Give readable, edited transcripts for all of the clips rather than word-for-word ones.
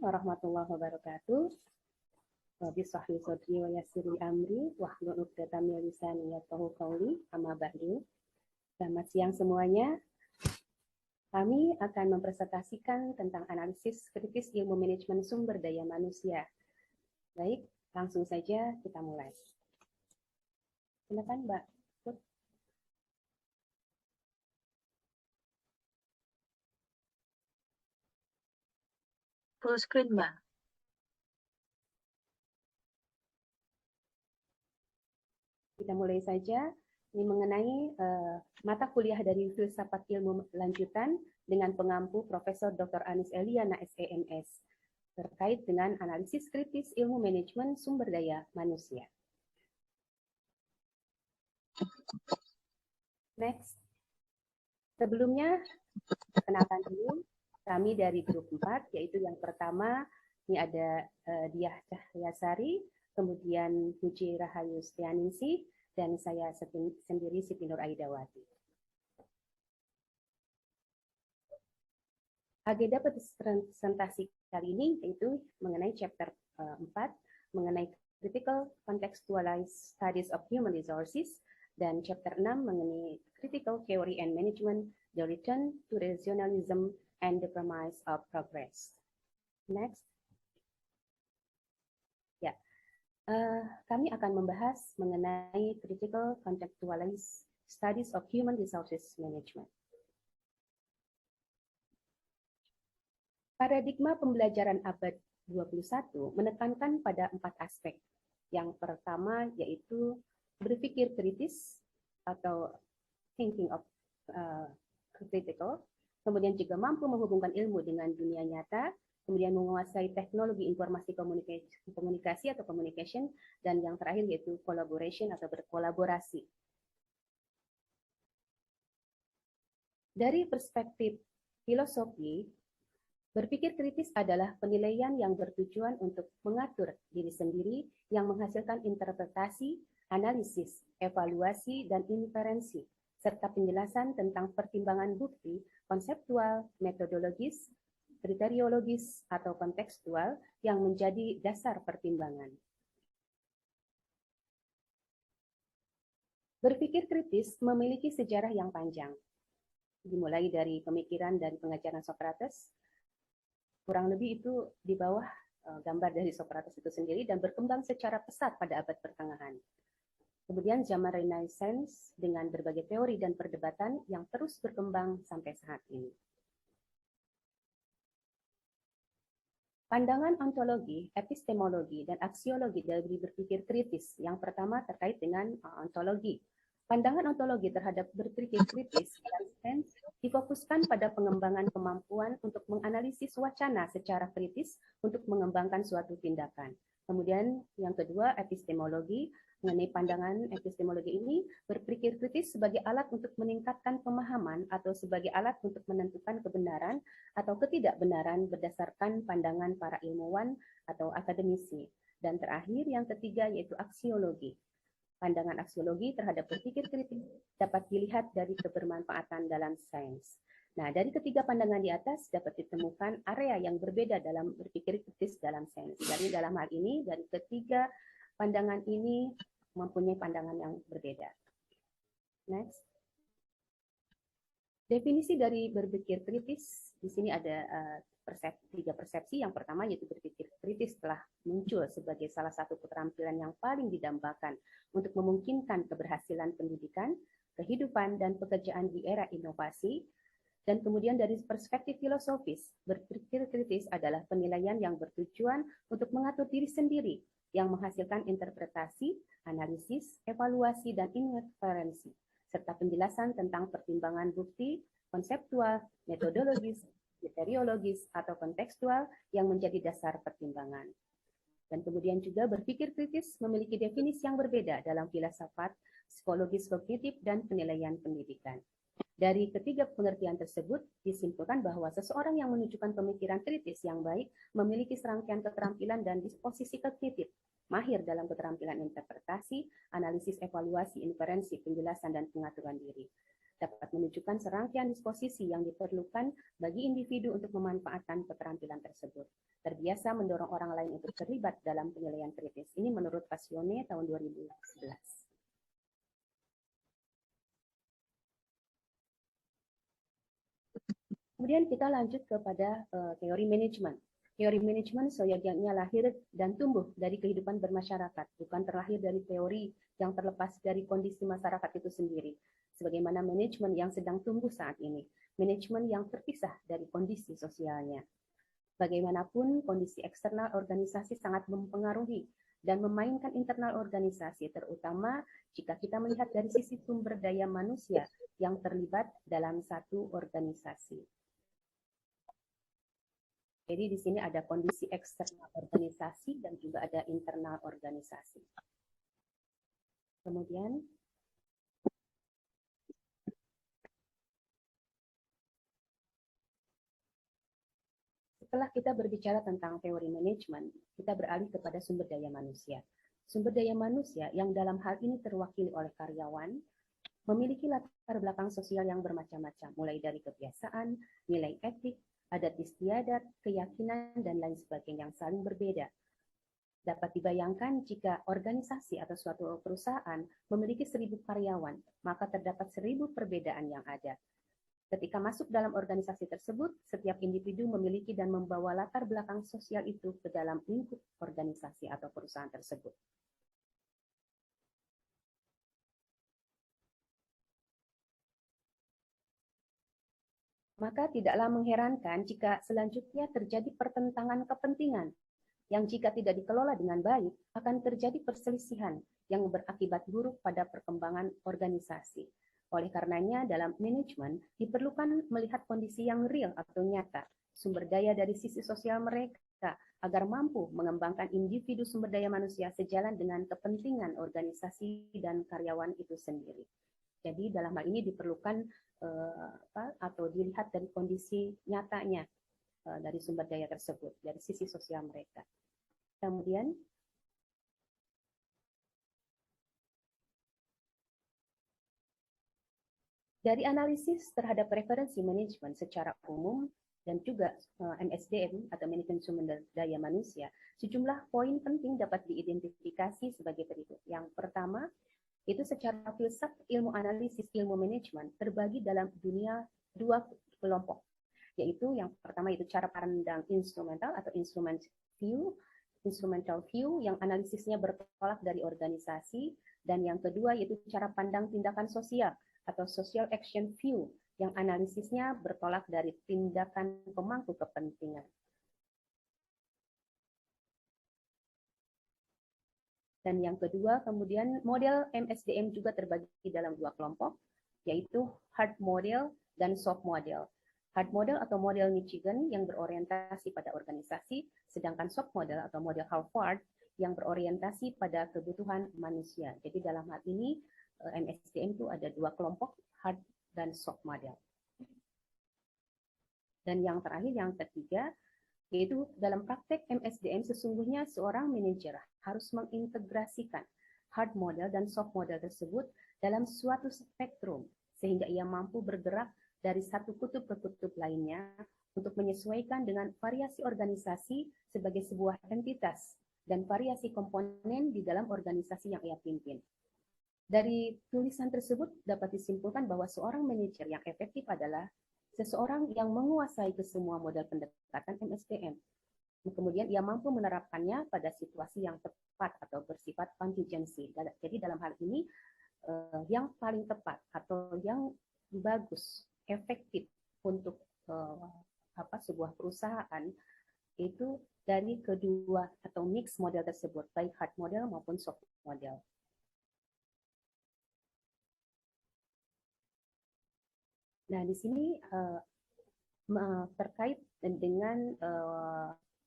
warahmatullahi wabarakatuh. Bismillah sodri wa yasiri amri wahlul 'uqdatam min lisani yafqahu qawli. Amma ba'du. Selamat siang semuanya. Kami akan mempresentasikan tentang analisis kritis ilmu manajemen sumber daya manusia. Baik, langsung saja kita mulai. Silakan, Mbak. Full screen, Mbak. Kita mulai saja. Ini mengenai mata kuliah dari Filsafat Ilmu Lanjutan dengan pengampu Profesor Dr. Anis Eliana SEMS terkait dengan analisis kritis ilmu manajemen sumber daya manusia. Next. Sebelumnya, perkenalkan dulu kami dari grup 4, yaitu yang pertama ini ada Diah Cahyasari, kemudian Puji Rahayu Setianingsih, dan saya sendiri Siti Nur Aidawati. Agenda presentasi kali ini yaitu mengenai chapter 4, mengenai Critical Contextualized Studies of Human Resources, dan chapter 6 mengenai Critical Theory and Management, The Return to Rationalism and the Promise of Progress. Next. Ya, kami akan membahas mengenai Critical Contextualized Studies of Human Resources Management. Paradigma pembelajaran abad 21 menekankan pada 4 aspek. Yang pertama yaitu berpikir kritis atau thinking of critical, kemudian juga mampu menghubungkan ilmu dengan dunia nyata, kemudian menguasai teknologi informasi komunikasi atau communication, dan yang terakhir yaitu collaboration atau berkolaborasi. Dari perspektif filosofi, berpikir kritis adalah penilaian yang bertujuan untuk mengatur diri sendiri yang menghasilkan interpretasi, analisis, evaluasi, dan inferensi, serta penjelasan tentang pertimbangan bukti konseptual, metodologis, kriteriologis, atau kontekstual yang menjadi dasar pertimbangan. Berpikir kritis memiliki sejarah yang panjang, dimulai dari pemikiran dan pengajaran Socrates, kurang lebih itu di bawah gambar dari Socrates itu sendiri, dan berkembang secara pesat pada abad pertengahan. Kemudian zaman Renaissance dengan berbagai teori dan perdebatan yang terus berkembang sampai saat ini. Pandangan ontologi, epistemologi, dan aksiologi dari berpikir kritis. Yang pertama terkait dengan ontologi. Pandangan ontologi terhadap berpikir kritis difokuskan pada pengembangan kemampuan untuk menganalisis wacana secara kritis untuk mengembangkan suatu tindakan. Kemudian yang kedua, epistemologi. Mengenai pandangan epistemologi ini, berpikir kritis sebagai alat untuk meningkatkan pemahaman atau sebagai alat untuk menentukan kebenaran atau ketidakbenaran berdasarkan pandangan para ilmuwan atau akademisi. Dan terakhir, yang ketiga, yaitu aksiologi. Pandangan aksiologi terhadap berpikir kritis dapat dilihat dari kebermanfaatan dalam sains. Nah, dari ketiga pandangan di atas dapat ditemukan area yang berbeda dalam berpikir kritis dalam sains. Jadi dalam hal ini, dari ketiga pandangan ini mempunyai pandangan yang berbeda. Next. Definisi dari berpikir kritis, di sini ada tiga persepsi. Yang pertama yaitu berpikir kritis telah muncul sebagai salah satu keterampilan yang paling didambakan untuk memungkinkan keberhasilan pendidikan, kehidupan, dan pekerjaan di era inovasi. Dan kemudian dari perspektif filosofis, berpikir kritis adalah penilaian yang bertujuan untuk mengatur diri sendiri, yang menghasilkan interpretasi, analisis, evaluasi, dan inferensi, serta penjelasan tentang pertimbangan bukti, konseptual, metodologis, kriteriologis, atau kontekstual yang menjadi dasar pertimbangan. Dan kemudian juga berpikir kritis memiliki definisi yang berbeda dalam filsafat, psikologis kognitif, dan penilaian pendidikan. Dari ketiga pengertian tersebut, disimpulkan bahwa seseorang yang menunjukkan pemikiran kritis yang baik memiliki serangkaian keterampilan dan disposisi kognitif, mahir dalam keterampilan interpretasi, analisis, evaluasi, inferensi, penjelasan, dan pengaturan diri. dapat menunjukkan serangkaian disposisi yang diperlukan bagi individu untuk memanfaatkan keterampilan tersebut. Terbiasa mendorong orang lain untuk terlibat dalam penilaian kritis. Ini menurut Passione tahun 2011. Kemudian kita lanjut kepada teori manajemen. Teori manajemen seyogyanya lahir dan tumbuh dari kehidupan bermasyarakat, bukan terlahir dari teori yang terlepas dari kondisi masyarakat itu sendiri. Sebagaimana manajemen yang sedang tumbuh saat ini, manajemen yang terpisah dari kondisi sosialnya. Bagaimanapun, kondisi eksternal organisasi sangat mempengaruhi dan memainkan internal organisasi, terutama jika kita melihat dari sisi sumber daya manusia yang terlibat dalam satu organisasi. Jadi di sini ada kondisi eksternal organisasi dan juga ada internal organisasi. Kemudian setelah kita berbicara tentang teori manajemen, kita beralih kepada sumber daya manusia. Sumber daya manusia yang dalam hal ini terwakili oleh karyawan memiliki latar belakang sosial yang bermacam-macam, mulai dari kebiasaan, nilai etik, adat istiadat, keyakinan, dan lain sebagainya yang saling berbeda. Dapat dibayangkan jika organisasi atau suatu perusahaan memiliki 1.000 karyawan, maka terdapat 1.000 perbedaan yang ada. Ketika masuk dalam organisasi tersebut, setiap individu memiliki dan membawa latar belakang sosial itu ke dalam lingkup organisasi atau perusahaan tersebut. Maka tidaklah mengherankan jika selanjutnya terjadi pertentangan kepentingan yang jika tidak dikelola dengan baik akan terjadi perselisihan yang berakibat buruk pada perkembangan organisasi. Oleh karenanya, dalam manajemen diperlukan melihat kondisi yang real atau nyata, sumber daya dari sisi sosial mereka, agar mampu mengembangkan individu sumber daya manusia sejalan dengan kepentingan organisasi dan karyawan itu sendiri. Jadi dalam hal ini diperlukan atau dilihat dari kondisi nyatanya dari sumber daya tersebut, dari sisi sosial mereka. Kemudian dari analisis terhadap referensi manajemen secara umum dan juga MSDM atau manajemen sumber daya manusia, sejumlah poin penting dapat diidentifikasi sebagai berikut. Yang pertama, itu secara filsafat ilmu analisis ilmu manajemen terbagi dalam dunia dua kelompok, yaitu yang pertama itu cara pandang instrumental atau instrumental view yang analisisnya bertolak dari organisasi, dan yang kedua yaitu cara pandang tindakan sosial atau social action view yang analisisnya bertolak dari tindakan pemangku kepentingan. Dan yang kedua, kemudian model MSDM juga terbagi dalam dua kelompok, yaitu hard model dan soft model. Hard model atau model Michigan yang berorientasi pada organisasi, sedangkan soft model atau model Harvard yang berorientasi pada kebutuhan manusia. Jadi dalam hal ini MSDM itu ada dua kelompok, hard dan soft model. Dan yang terakhir, yang ketiga, yaitu dalam praktek MSDM sesungguhnya seorang manajer harus mengintegrasikan hard model dan soft model tersebut dalam suatu spektrum sehingga ia mampu bergerak dari satu kutub ke kutub lainnya untuk menyesuaikan dengan variasi organisasi sebagai sebuah entitas dan variasi komponen di dalam organisasi yang ia pimpin. Dari tulisan tersebut dapat disimpulkan bahwa seorang manajer yang efektif adalah seseorang yang menguasai kesemua model pendekatan MSDM. Kemudian ia mampu menerapkannya pada situasi yang tepat atau bersifat contingency. Jadi dalam hal ini yang paling tepat atau yang bagus, efektif untuk sebuah perusahaan itu dari kedua atau mix model tersebut, baik hard model maupun soft model. Nah, di sini terkait dengan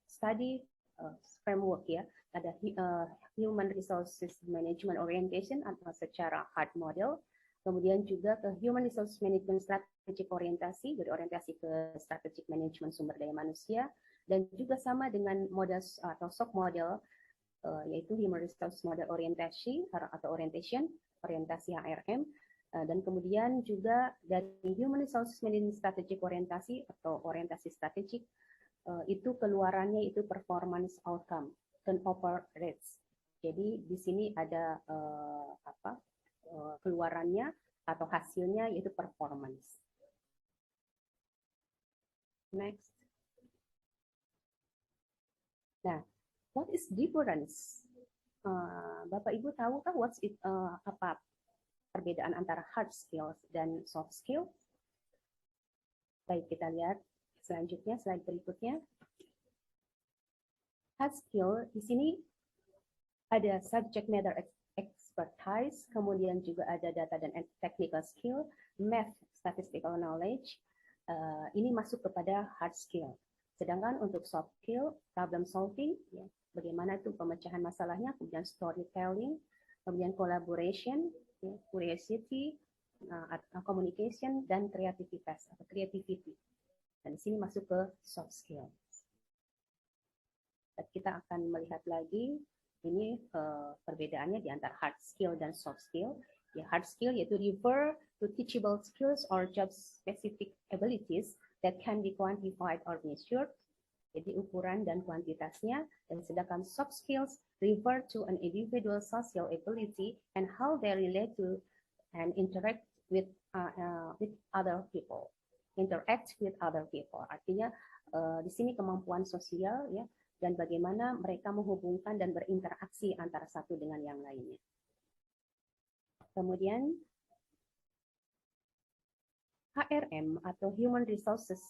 study framework ya, ada Human Resources Management Orientation atau secara hard model, kemudian juga ke Human Resources Management Strategic Orientasi, jadi orientasi ke strategic management sumber daya manusia, dan juga sama dengan model atau soft model, yaitu Human Resources Model Orientasi atau orientation, orientasi HRM, Dan kemudian juga dari Human Resources Management Strategic orientasi atau orientasi strategik, itu keluarannya itu performance outcome, turnover rates. Jadi di sini ada keluarannya atau hasilnya yaitu performance. Next. Nah, what is difference? Bapak Ibu tahu kan what's it, apa perbedaan antara hard skills dan soft skill? Baik, kita lihat selanjutnya, slide berikutnya. Hard skill di sini ada subject matter expertise, kemudian juga ada data dan technical skill, math, statistical knowledge. Ini masuk kepada hard skill. Sedangkan untuk soft skill, problem solving, ya, bagaimana itu pemecahan masalahnya, kemudian storytelling, kemudian collaboration, ya, curiosity, communication, dan kreativitas atau creativity. Dan di sini masuk ke soft skill. Dan kita akan melihat lagi ini perbedaannya di antara hard skill dan soft skill. Ya, hard skill yaitu refer to teachable skills or job specific abilities that can be quantified or measured. Jadi ukuran dan kuantitasnya. Dan sedangkan soft skills refer to an individual social ability and how they relate to and interact with other people. Interact with other people. Artinya di sini kemampuan sosial, ya, dan bagaimana mereka menghubungkan dan berinteraksi antara satu dengan yang lainnya. Kemudian HRM atau Human Resources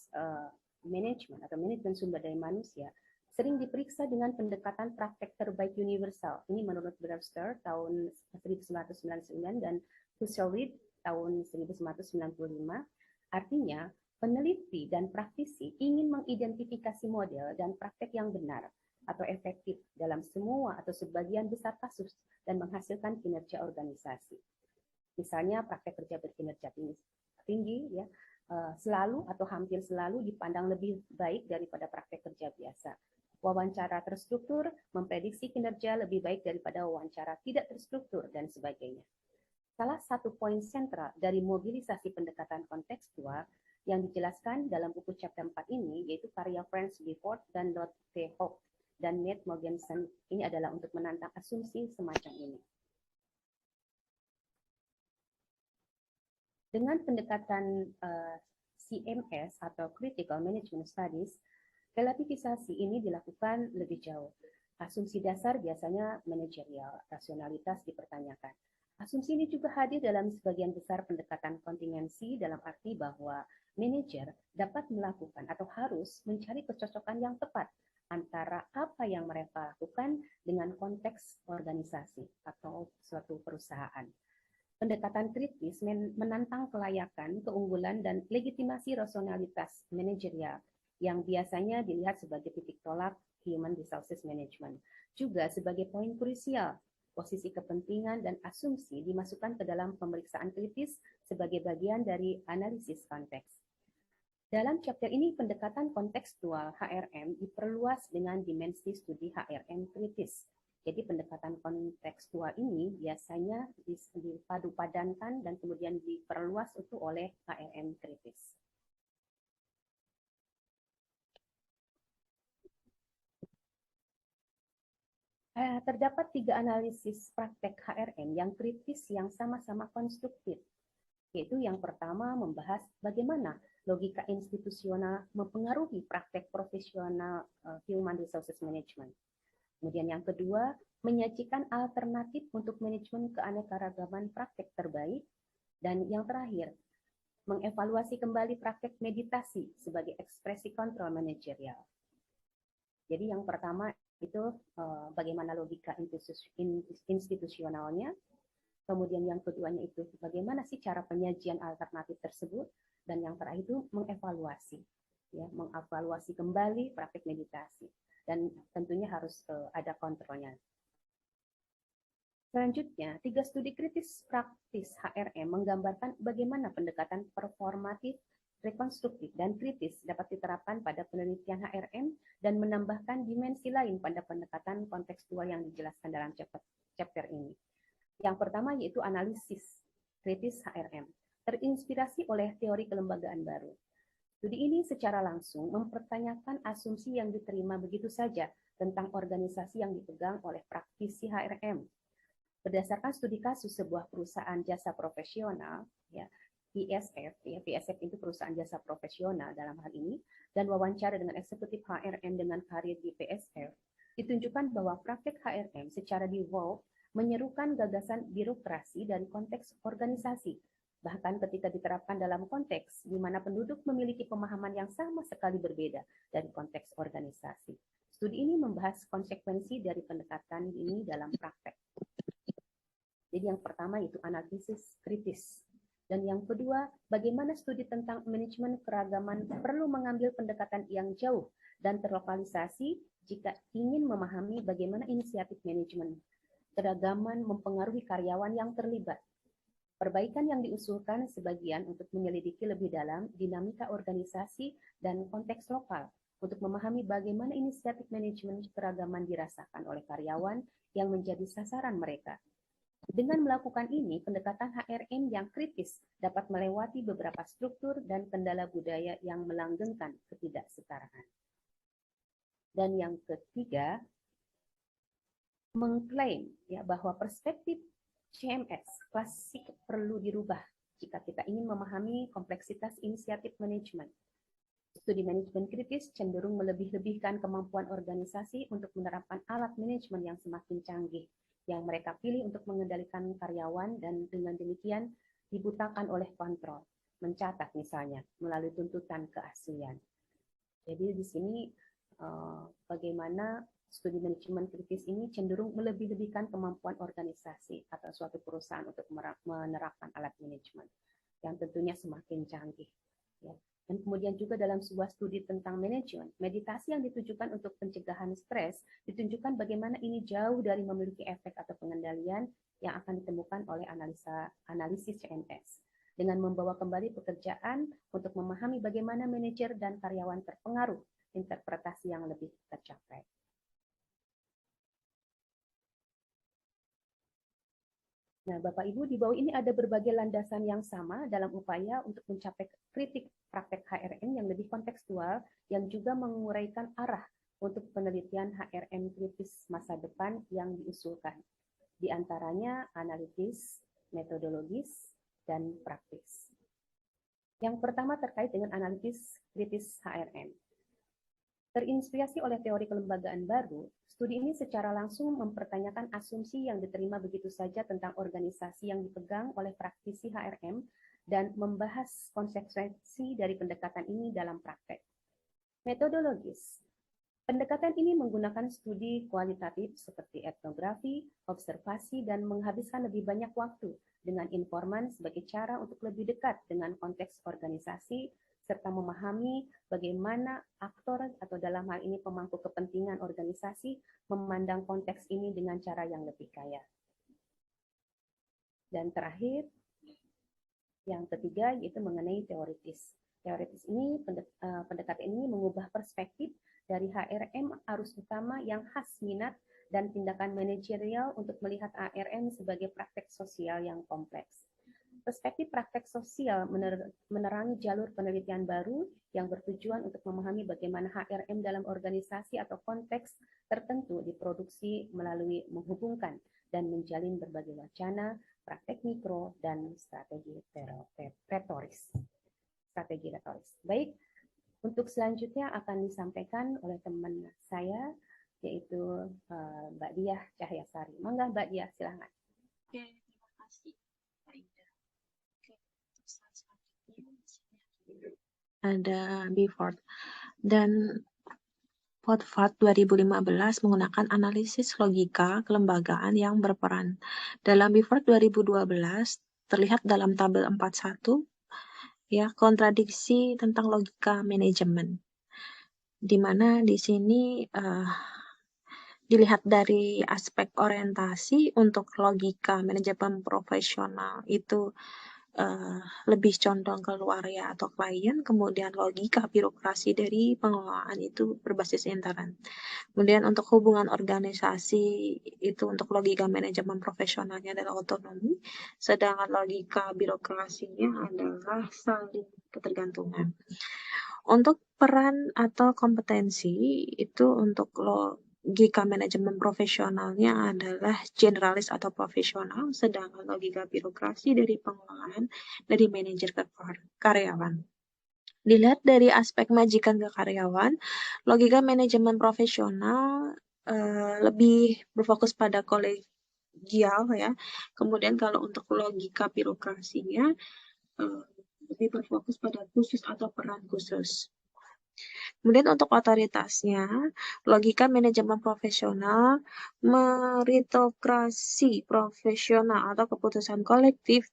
Management atau manajemen sumber daya manusia sering diperiksa dengan pendekatan praktek terbaik universal. Ini menurut Brewster tahun 1999 dan Husserl tahun 1995. Artinya, peneliti dan praktisi ingin mengidentifikasi model dan praktek yang benar atau efektif dalam semua atau sebagian besar kasus dan menghasilkan kinerja organisasi. Misalnya praktek kerja berkinerja tinggi, ya, selalu atau hampir selalu dipandang lebih baik daripada praktek kerja biasa. Wawancara terstruktur memprediksi kinerja lebih baik daripada wawancara tidak terstruktur dan sebagainya. Salah satu poin sentral dari mobilisasi pendekatan kontekstual yang dijelaskan dalam buku chapter 4 ini yaitu karya Franz Gifford dan Lotte Haupt dan Nate Mogensen. Ini adalah untuk menantang asumsi semacam ini. Dengan pendekatan CMS atau Critical Management Studies, relativisasi ini dilakukan lebih jauh. Asumsi dasar biasanya manajerial, rasionalitas dipertanyakan. Asumsi ini juga hadir dalam sebagian besar pendekatan kontingensi dalam arti bahwa manajer dapat melakukan atau harus mencari kecocokan yang tepat antara apa yang mereka lakukan dengan konteks organisasi atau suatu perusahaan. Pendekatan kritis menantang kelayakan, keunggulan, dan legitimasi rasionalitas manajerial yang biasanya dilihat sebagai titik tolak human resources management. Juga sebagai poin krusial, posisi kepentingan dan asumsi dimasukkan ke dalam pemeriksaan kritis sebagai bagian dari analisis konteks. Dalam chapter ini, pendekatan kontekstual HRM diperluas dengan dimensi studi HRM kritis. Jadi pendekatan kontekstual ini biasanya dipadu-padankan dan kemudian diperluas itu oleh HRM kritis. Terdapat 3 analisis praktek HRM yang kritis yang sama-sama konstruktif. Yaitu yang pertama membahas bagaimana logika institusional mempengaruhi praktek profesional human resources management. Kemudian yang kedua, menyajikan alternatif untuk manajemen keanekaragaman praktek terbaik. Dan yang terakhir, mengevaluasi kembali praktek meditasi sebagai ekspresi kontrol manajerial. Jadi yang pertama itu bagaimana logika institusionalnya. Kemudian yang keduanya itu bagaimana sih cara penyajian alternatif tersebut. Dan yang terakhir itu mengevaluasi. Ya, mengevaluasi kembali praktek meditasi. Dan tentunya harus ada kontrolnya. Selanjutnya, 3 studi kritis praktis HRM menggambarkan bagaimana pendekatan performatif, rekonstruktif, dan kritis dapat diterapkan pada penelitian HRM dan menambahkan dimensi lain pada pendekatan kontekstual yang dijelaskan dalam chapter ini. Yang pertama yaitu analisis kritis HRM, terinspirasi oleh teori kelembagaan baru. Studi ini secara langsung mempertanyakan asumsi yang diterima begitu saja tentang organisasi yang dipegang oleh praktisi HRM. Berdasarkan studi kasus sebuah perusahaan jasa profesional, ya, PSF itu perusahaan jasa profesional dalam hal ini, dan wawancara dengan eksekutif HRM dengan karir di PSF, ditunjukkan bahwa praktek HRM secara default menyerukan gagasan birokrasi dari konteks organisasi, bahkan ketika diterapkan dalam konteks di mana penduduk memiliki pemahaman yang sama sekali berbeda dari konteks organisasi. Studi ini membahas konsekuensi dari pendekatan ini dalam praktek. Jadi yang pertama itu analisis kritis. Dan yang kedua, bagaimana studi tentang manajemen keragaman perlu mengambil pendekatan yang jauh dan terlokalisasi jika ingin memahami bagaimana inisiatif manajemen keragaman mempengaruhi karyawan yang terlibat. Perbaikan yang diusulkan sebagian untuk menyelidiki lebih dalam dinamika organisasi dan konteks lokal untuk memahami bagaimana inisiatif manajemen keragaman dirasakan oleh karyawan yang menjadi sasaran mereka. Dengan melakukan ini, pendekatan HRM yang kritis dapat melewati beberapa struktur dan kendala budaya yang melanggengkan ketidaksetaraan. Dan yang ketiga, mengklaim bahwa perspektif CMS klasik perlu dirubah jika kita ingin memahami kompleksitas inisiatif manajemen. Studi manajemen kritis cenderung melebih-lebihkan kemampuan organisasi untuk menerapkan alat manajemen yang semakin canggih yang mereka pilih untuk mengendalikan karyawan, dan dengan demikian dibutakan oleh kontrol, mencatat misalnya melalui tuntutan keaslian. Jadi di sini bagaimana studi manajemen kritis ini cenderung melebih-lebihkan kemampuan organisasi atau suatu perusahaan untuk menerapkan alat manajemen yang tentunya semakin canggih. Ya. Dan kemudian juga dalam sebuah studi tentang manajemen, meditasi yang ditujukan untuk pencegahan stres ditunjukkan bagaimana ini jauh dari memiliki efek atau pengendalian yang akan ditemukan oleh analisis CMS. Dengan membawa kembali pekerjaan untuk memahami bagaimana manajer dan karyawan terpengaruh, interpretasi yang lebih tercapai. Nah, Bapak Ibu, di bawah ini ada berbagai landasan yang sama dalam upaya untuk mencapai kritik praktek HRM yang lebih kontekstual, yang juga menguraikan arah untuk penelitian HRM kritis masa depan yang diusulkan. Di antaranya analitis, metodologis, dan praktis. Yang pertama terkait dengan analitis kritis HRM. Terinspirasi oleh teori kelembagaan baru, studi ini secara langsung mempertanyakan asumsi yang diterima begitu saja tentang organisasi yang dipegang oleh praktisi HRM dan membahas konsekuensi dari pendekatan ini dalam praktek. Metodologis. Pendekatan ini menggunakan studi kualitatif seperti etnografi, observasi, dan menghabiskan lebih banyak waktu dengan informan sebagai cara untuk lebih dekat dengan konteks organisasi, serta memahami bagaimana aktor atau dalam hal ini pemangku kepentingan organisasi memandang konteks ini dengan cara yang lebih kaya. Dan terakhir, yang ketiga yaitu mengenai teoritis. Teoritis ini, pendekatan ini mengubah perspektif dari HRM arus utama yang khas minat dan tindakan manajerial untuk melihat HRM sebagai praktek sosial yang kompleks. Perspektif praktek sosial menerangi jalur penelitian baru yang bertujuan untuk memahami bagaimana HRM dalam organisasi atau konteks tertentu diproduksi melalui menghubungkan dan menjalin berbagai wacana, praktek mikro, dan strategi retoris. Baik, untuk selanjutnya akan disampaikan oleh teman saya, yaitu Mbak Diah Cahyasari. Mangga Mbak Diah, silakan. Oke, terima kasih. Ada Biford dan Podfart 2015 menggunakan analisis logika kelembagaan yang berperan. Dalam Biford 2012 terlihat dalam tabel 41 kontradiksi tentang logika manajemen, di mana di sini dilihat dari aspek orientasi untuk logika manajemen profesional itu lebih condong ke luar ya atau klien, kemudian logika birokrasi dari pengelolaan itu berbasis intern. Kemudian untuk hubungan organisasi itu untuk logika manajemen profesionalnya adalah otonomi, sedangkan logika birokrasinya adalah saling ketergantungan. Untuk peran atau kompetensi itu untuk logika manajemen profesionalnya adalah generalis atau profesional, sedangkan logika birokrasi dari pengelolaan dari manajer ke karyawan. Dilihat dari aspek majikan ke karyawan, logika manajemen profesional lebih berfokus pada kolegial ya. Kemudian kalau untuk logika birokrasinya lebih berfokus pada khusus atau peran khusus. Kemudian untuk otoritasnya, logika manajemen profesional, meritokrasi profesional atau keputusan kolektif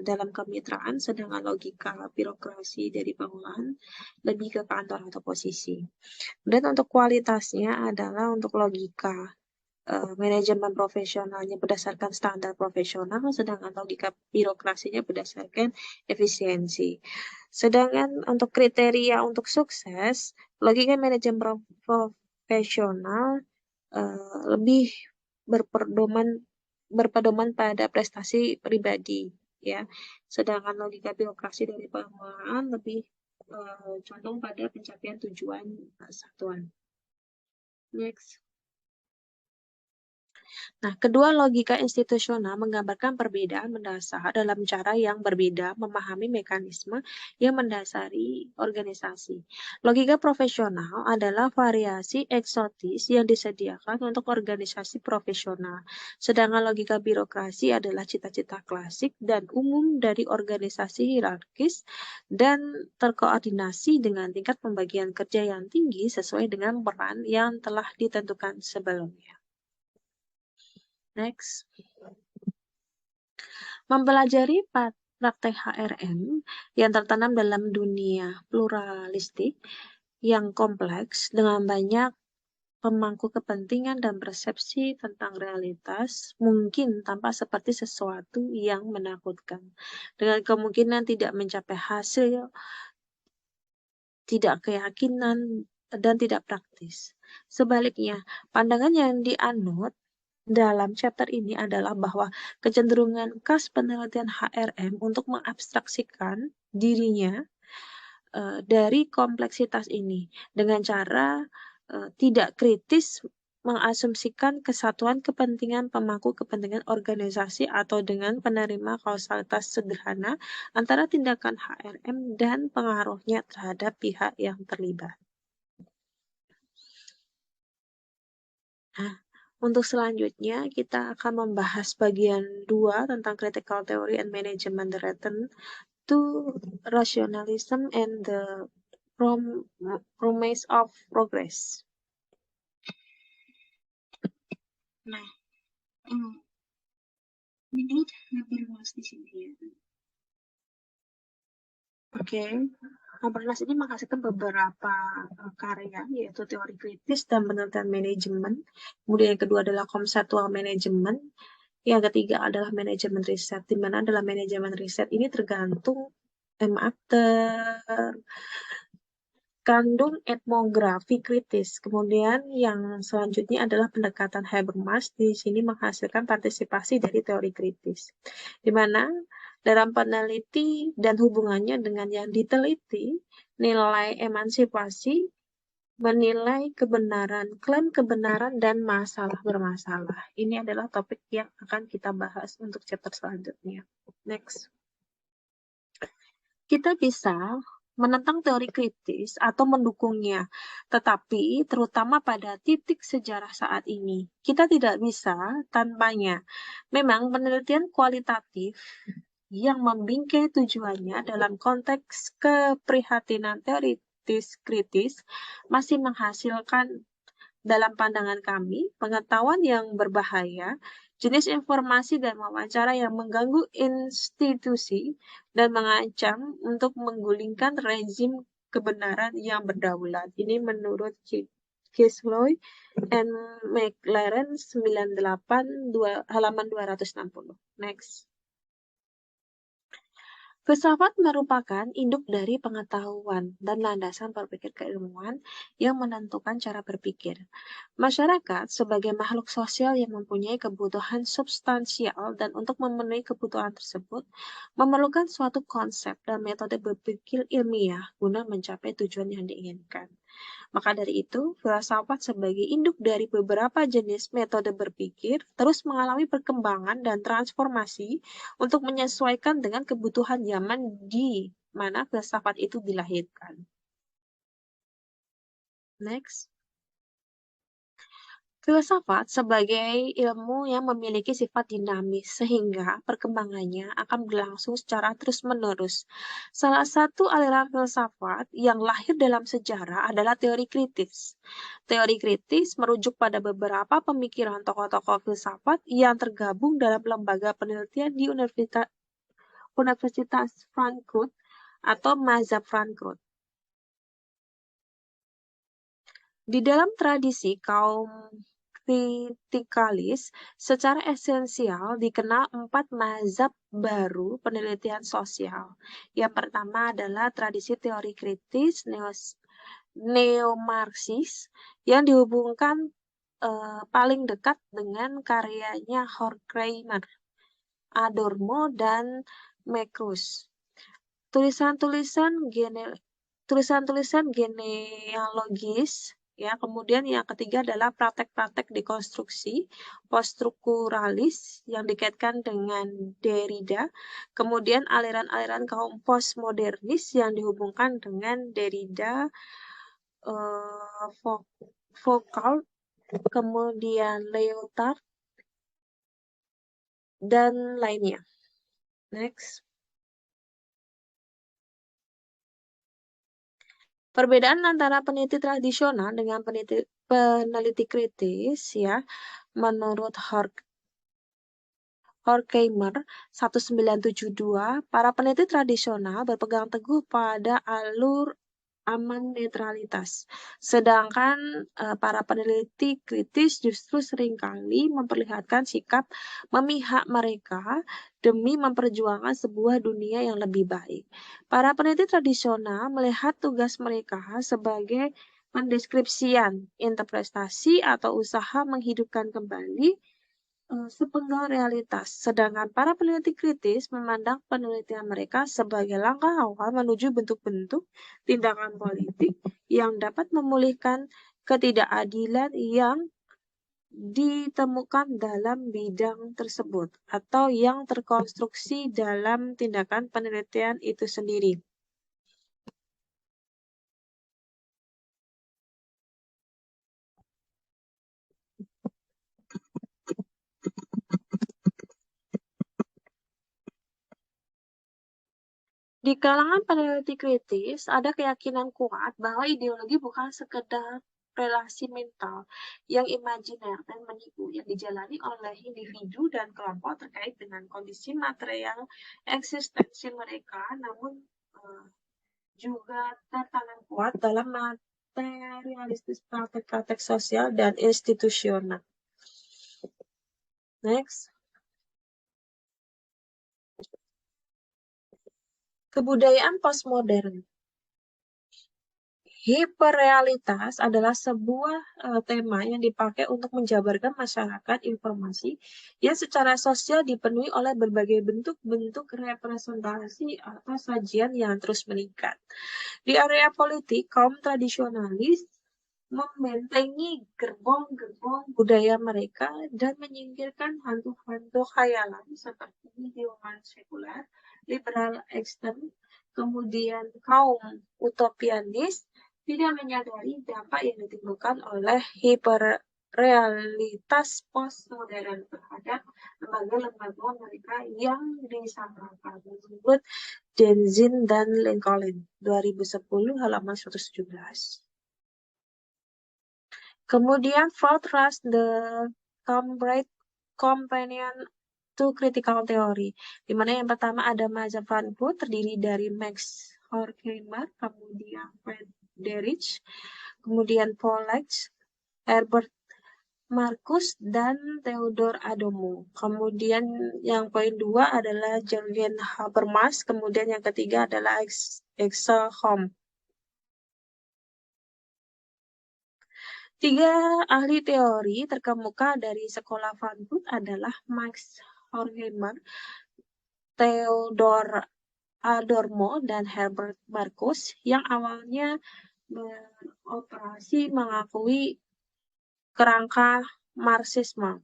dalam kemitraan, sedangkan logika birokrasi dari pengelolaan lebih ke kantor atau posisi. Dan untuk kualitasnya adalah untuk logika manajemen profesionalnya berdasarkan standar profesional, sedangkan logika birokrasinya berdasarkan efisiensi. Sedangkan untuk kriteria untuk sukses, logika manajemen profesional lebih berpedoman pada prestasi pribadi, ya. Sedangkan logika birokrasi dari pengelolaan lebih condong pada pencapaian tujuan satuan. Next. Nah, kedua logika institusional menggambarkan perbedaan mendasar dalam cara yang berbeda memahami mekanisme yang mendasari organisasi. Logika profesional adalah variasi eksotis yang disediakan untuk organisasi profesional, sedangkan logika birokrasi adalah cita-cita klasik dan umum dari organisasi hierarkis dan terkoordinasi dengan tingkat pembagian kerja yang tinggi sesuai dengan peran yang telah ditentukan sebelumnya. Next. Mempelajari praktek HRM yang tertanam dalam dunia pluralistik yang kompleks dengan banyak pemangku kepentingan dan persepsi tentang realitas mungkin tampak seperti sesuatu yang menakutkan, dengan kemungkinan tidak mencapai hasil, tidak keyakinan, dan tidak praktis. Sebaliknya, pandangan yang dianut dalam chapter ini adalah bahwa kecenderungan khas penelitian HRM untuk mengabstraksikan dirinya dari kompleksitas ini dengan cara tidak kritis mengasumsikan kesatuan kepentingan pemangku kepentingan organisasi atau dengan penerima kausalitas sederhana antara tindakan HRM dan pengaruhnya terhadap pihak yang terlibat. Nah, untuk selanjutnya, kita akan membahas bagian 2 tentang critical theory and management return to rationalism and the promise of progress. Nah, menurut Habermas di sini ya. Oke. Habermas ini menghasilkan beberapa karya, yaitu teori kritis dan penelitian manajemen. Kemudian yang kedua adalah konseptual manajemen. Yang ketiga adalah manajemen riset, di mana adalah manajemen riset ini terkandung etnografi kritis. Kemudian yang selanjutnya adalah pendekatan Habermas, di sini menghasilkan partisipasi dari teori kritis. Di mana dalam peneliti dan hubungannya dengan yang diteliti, nilai emansipasi, menilai kebenaran, klaim kebenaran, dan masalah bermasalah. Ini adalah topik yang akan kita bahas untuk chapter selanjutnya. Next. Kita bisa menentang teori kritis atau mendukungnya, tetapi terutama pada titik sejarah saat ini, kita tidak bisa tanpanya. Memang penelitian kualitatif yang membingkai tujuannya dalam konteks keprihatinan teoritis kritis masih menghasilkan dalam pandangan kami pengetahuan yang berbahaya, jenis informasi dan wawancara yang mengganggu institusi dan mengancam untuk menggulingkan rezim kebenaran yang berdaulat. Ini menurut Kisloy and McLaren 98 halaman 260. Next. Filsafat merupakan induk dari pengetahuan dan landasan berpikir keilmuan yang menentukan cara berpikir. Masyarakat sebagai makhluk sosial yang mempunyai kebutuhan substansial dan untuk memenuhi kebutuhan tersebut memerlukan suatu konsep dan metode berpikir ilmiah guna mencapai tujuan yang diinginkan. Maka dari itu, filsafat sebagai induk dari beberapa jenis metode berpikir terus mengalami perkembangan dan transformasi untuk menyesuaikan dengan kebutuhan zaman di mana filsafat itu dilahirkan. Next. Filsafat sebagai ilmu yang memiliki sifat dinamis, sehingga perkembangannya akan berlangsung secara terus-menerus. Salah satu aliran filsafat yang lahir dalam sejarah adalah teori kritis. Teori kritis merujuk pada beberapa pemikiran tokoh-tokoh filsafat yang tergabung dalam lembaga penelitian di Universitas Frankfurt atau Mazhab Frankfurt. Di dalam tradisi kaum kritikalis, secara esensial dikenal 4 mazhab baru penelitian sosial. Yang pertama adalah tradisi teori kritis neo-Marxis yang dihubungkan paling dekat dengan karyanya Horkheimer, Adorno, dan Marcuse. Tulisan-tulisan genealogis, ya. Kemudian yang ketiga adalah praktek-praktek dekonstruksi poststrukturalis yang dikaitkan dengan Derrida. Kemudian aliran-aliran kaum postmodernis yang dihubungkan dengan Derrida, Foucault, kemudian Lyotard, dan lainnya. Next. Perbedaan antara peneliti tradisional dengan peneliti kritis, ya, menurut Horkheimer 1972, para peneliti tradisional berpegang teguh pada alur aman netralitas, sedangkan para peneliti kritis justru seringkali memperlihatkan sikap memihak mereka demi memperjuangkan sebuah dunia yang lebih baik. Para peneliti tradisional melihat tugas mereka sebagai pendeskripsian, interpretasi, atau usaha menghidupkan kembali sepenggal realitas, sedangkan para peneliti kritis memandang penelitian mereka sebagai langkah awal menuju bentuk-bentuk tindakan politik yang dapat memulihkan ketidakadilan yang ditemukan dalam bidang tersebut atau yang terkonstruksi dalam tindakan penelitian itu sendiri. Di kalangan peneliti kritis, ada keyakinan kuat bahwa ideologi bukan sekedar relasi mental yang imajiner dan menipu yang dijalani oleh individu dan kelompok terkait dengan kondisi material eksistensi mereka, namun juga tertanam kuat dalam materialistis praktek-praktek sosial dan institusional. Next. Kebudayaan postmodern. Hiperrealitas adalah sebuah tema yang dipakai untuk menjabarkan masyarakat informasi yang secara sosial dipenuhi oleh berbagai bentuk-bentuk representasi atau sajian yang terus meningkat. Di area politik, kaum tradisionalis membentengi gerbong-gerbong budaya mereka dan menyingkirkan hantu-hantu khayalan seperti ideologi sekuler, liberal ekstrem, kemudian kaum utopianis tidak menyadari dampak yang ditimbulkan oleh hiperrealitas postmodern terhadap lembaga-lembaga mereka yang disamaratakan, menurut Denzin dan Lincoln 2010 halaman 117. Kemudian Freud wrote the Cambridge Companion to Critical Theory, di mana yang pertama ada Mazhab Frankfurt terdiri dari Max Horkheimer, kemudian Friedrich, kemudian Paul Leitch, Herbert Marcus dan Theodor Adorno. Kemudian yang poin 2 adalah Jürgen Habermas. Kemudian yang ketiga adalah Axel Hom. 3 ahli teori terkemuka dari sekolah Frankfurt adalah Max Horkheimer, Theodor Adorno, dan Herbert Marcuse yang awalnya beroperasi mengakui kerangka Marxisme.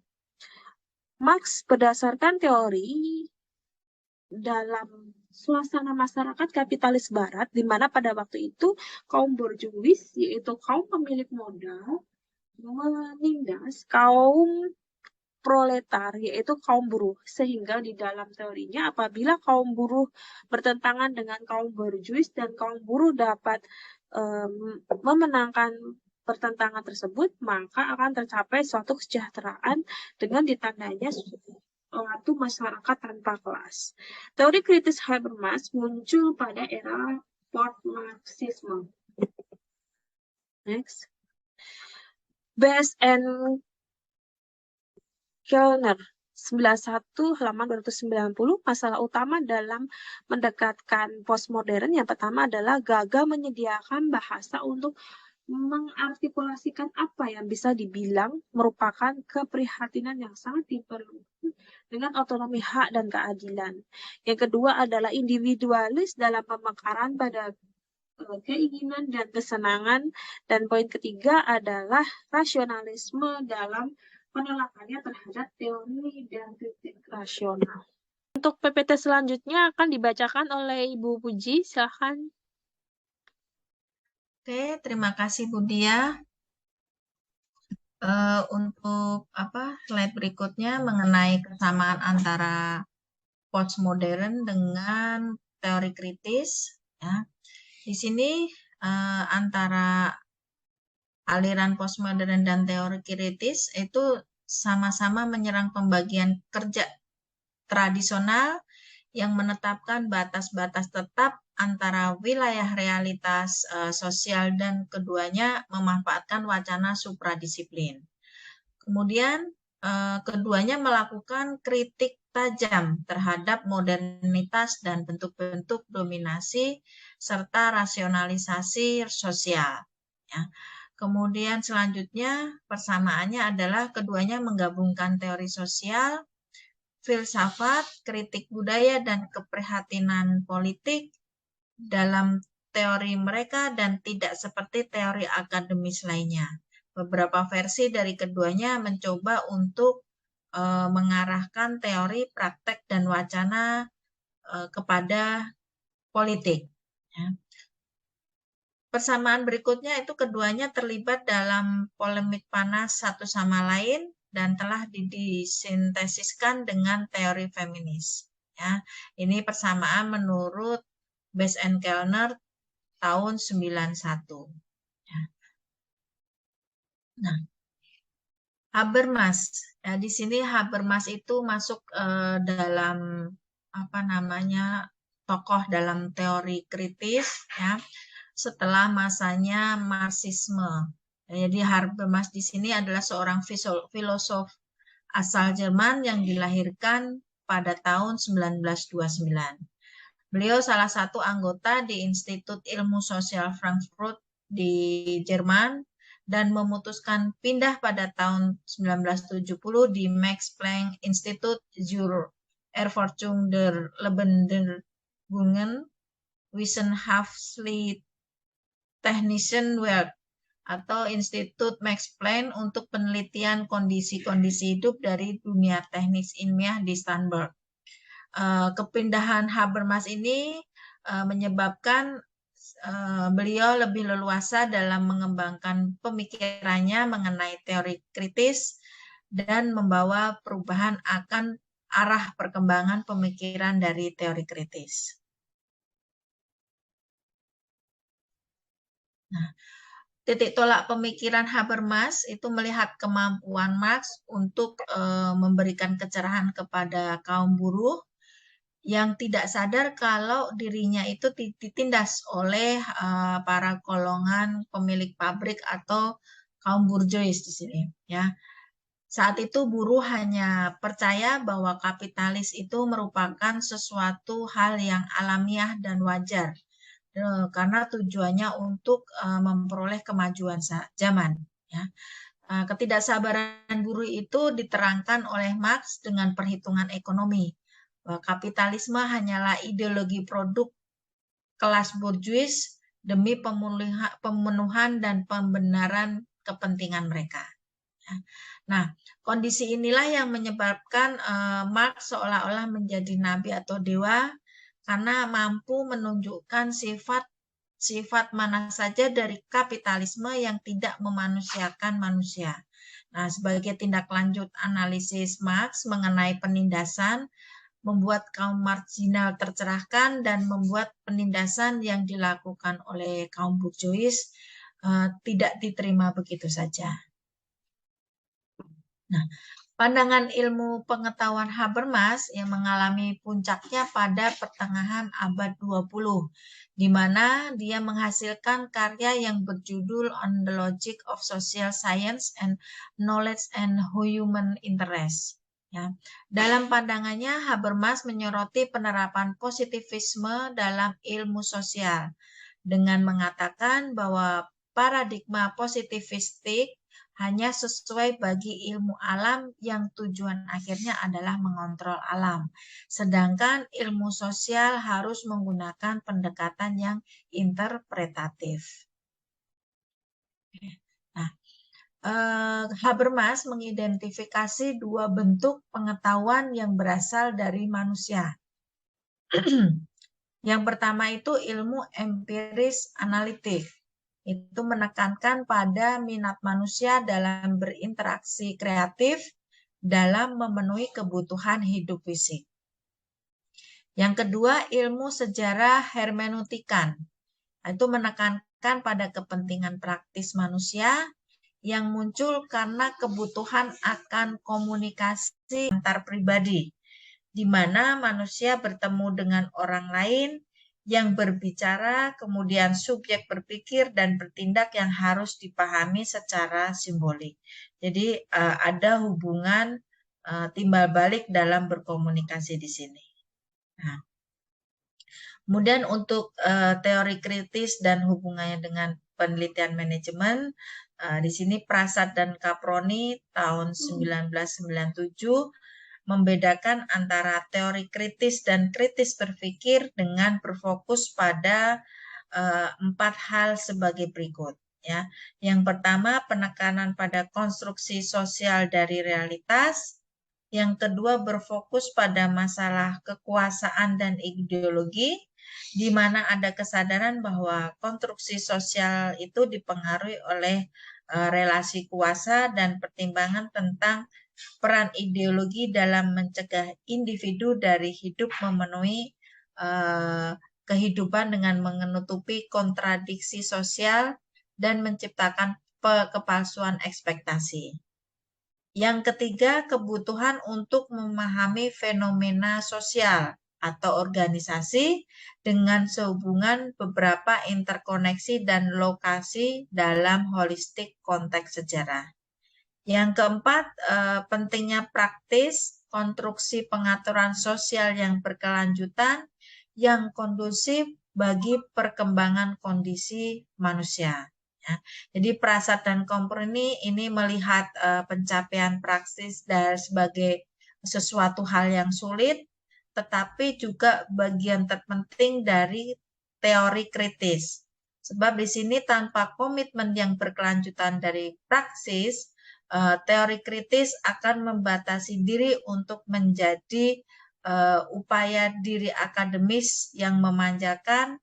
Marx berdasarkan teori dalam suasana masyarakat kapitalis barat, di mana pada waktu itu kaum borjuis, yaitu kaum pemilik modal, menindas kaum proletar, yaitu kaum buruh. Sehingga di dalam teorinya, apabila kaum buruh bertentangan dengan kaum borjuis dan kaum buruh dapat memenangkan pertentangan tersebut, maka akan tercapai suatu kesejahteraan dengan ditandainya suatu masyarakat tanpa kelas. Teori kritis Habermas muncul pada era post-Marxisme. Next. Bess and Kellner 91 halaman 290, masalah utama dalam mendekatkan postmodern yang pertama adalah gagal menyediakan bahasa untuk mengartikulasikan apa yang bisa dibilang merupakan keprihatinan yang sangat diperlukan dengan otonomi hak dan keadilan. Yang kedua adalah individualis dalam pemekaran pada keinginan dan kesenangan. Dan poin ketiga adalah rasionalisme dalam penolakannya terhadap teori dan kritik rasional. Untuk PPT selanjutnya akan dibacakan oleh Ibu Puji, silahkan. Oke, terima kasih Budia. Untuk slide berikutnya mengenai kesamaan antara postmodern dengan teori kritis. Ya. Di sini antara aliran postmodern dan teori kritis itu sama-sama menyerang pembagian kerja tradisional yang menetapkan batas-batas tetap antara wilayah realitas sosial dan keduanya memanfaatkan wacana supradisiplin. Kemudian keduanya melakukan kritik tajam terhadap modernitas dan bentuk-bentuk dominasi serta rasionalisasi sosial. Ya. Kemudian selanjutnya persamaannya adalah keduanya menggabungkan teori sosial, filsafat, kritik budaya, dan keprihatinan politik dalam teori mereka dan tidak seperti teori akademis lainnya. Beberapa versi dari keduanya mencoba untuk mengarahkan teori, praktek, dan wacana kepada politik. Ya. Persamaan berikutnya itu keduanya terlibat dalam polemik panas satu sama lain dan telah disintesiskan dengan teori feminis. Ya, ini persamaan menurut Bess and Kellner tahun 91. Ya. Nah, Habermas. Ya, di sini Habermas itu masuk dalam tokoh dalam teori kritis, ya. Setelah masanya Marxisme. Jadi Habermas di sini adalah seorang filosof asal Jerman yang dilahirkan pada tahun 1929. Beliau salah satu anggota di Institut Ilmu Sosial Frankfurt di Jerman dan memutuskan pindah pada tahun 1970 di Max Planck Institut zur Erforschung der Lebendigen Wissenschaftlichen Technischen Welt atau Institut Max Planck untuk penelitian kondisi-kondisi hidup dari dunia teknis ilmiah di Starnberg. Kepindahan Habermas ini menyebabkan beliau lebih leluasa dalam mengembangkan pemikirannya mengenai teori kritis dan membawa perubahan akan arah perkembangan pemikiran dari teori kritis. Nah, titik tolak pemikiran Habermas itu melihat kemampuan Marx untuk memberikan kecerahan kepada kaum buruh yang tidak sadar kalau dirinya itu ditindas oleh para golongan pemilik pabrik atau kaum burjois di sini, ya. Saat itu buruh hanya percaya bahwa kapitalis itu merupakan sesuatu hal yang alamiah dan wajar, karena tujuannya untuk memperoleh kemajuan zaman. Ya. Ketidaksabaran buruh itu diterangkan oleh Marx dengan perhitungan ekonomi. Bahwa kapitalisme hanyalah ideologi produk kelas borjuis demi pemenuhan dan pembenaran kepentingan mereka. Nah, kondisi inilah yang menyebabkan Marx seolah-olah menjadi nabi atau dewa karena mampu menunjukkan sifat mana saja dari kapitalisme yang tidak memanusiakan manusia. Nah, sebagai tindak lanjut analisis Marx mengenai penindasan, membuat kaum marginal tercerahkan dan membuat penindasan yang dilakukan oleh kaum borjuis tidak diterima begitu saja. Nah, pandangan ilmu pengetahuan Habermas yang mengalami puncaknya pada pertengahan abad 20, di mana dia menghasilkan karya yang berjudul On the Logic of Social Science and Knowledge and Human Interest. Ya. Dalam pandangannya, Habermas menyoroti penerapan positivisme dalam ilmu sosial dengan mengatakan bahwa paradigma positivistik hanya sesuai bagi ilmu alam yang tujuan akhirnya adalah mengontrol alam. Sedangkan ilmu sosial harus menggunakan pendekatan yang interpretatif. Nah, Habermas mengidentifikasi dua bentuk pengetahuan yang berasal dari manusia. Yang pertama itu ilmu empiris analitik. Itu menekankan pada minat manusia dalam berinteraksi kreatif dalam memenuhi kebutuhan hidup fisik. Yang kedua, ilmu sejarah hermeneutikan. Itu menekankan pada kepentingan praktis manusia yang muncul karena kebutuhan akan komunikasi antar pribadi, di mana manusia bertemu dengan orang lain yang berbicara, kemudian subjek berpikir dan bertindak yang harus dipahami secara simbolik. Jadi ada hubungan timbal balik dalam berkomunikasi di sini. Nah, kemudian untuk teori kritis dan hubungannya dengan penelitian manajemen, di sini Prasad dan Caproni tahun 1997 membedakan antara teori kritis dan kritis berpikir dengan berfokus pada 4 hal sebagai berikut. Ya. Yang pertama, penekanan pada konstruksi sosial dari realitas. Yang kedua, berfokus pada masalah kekuasaan dan ideologi, di mana ada kesadaran bahwa konstruksi sosial itu dipengaruhi oleh relasi kuasa dan pertimbangan tentang peran ideologi dalam mencegah individu dari hidup memenuhi kehidupan dengan menutupi kontradiksi sosial dan menciptakan kepalsuan ekspektasi. Yang ketiga, kebutuhan untuk memahami fenomena sosial atau organisasi dengan sehubungan beberapa interkoneksi dan lokasi dalam holistik konteks sejarah. Yang keempat, pentingnya praktis konstruksi pengaturan sosial yang berkelanjutan yang kondusif bagi perkembangan kondisi manusia. Ya. Jadi Prasad dan Caproni ini melihat pencapaian praktis dari sebagai sesuatu hal yang sulit, tetapi juga bagian terpenting dari teori kritis. Sebab di sini tanpa komitmen yang berkelanjutan dari praksis, teori kritis akan membatasi diri untuk menjadi upaya diri akademis yang memanjakan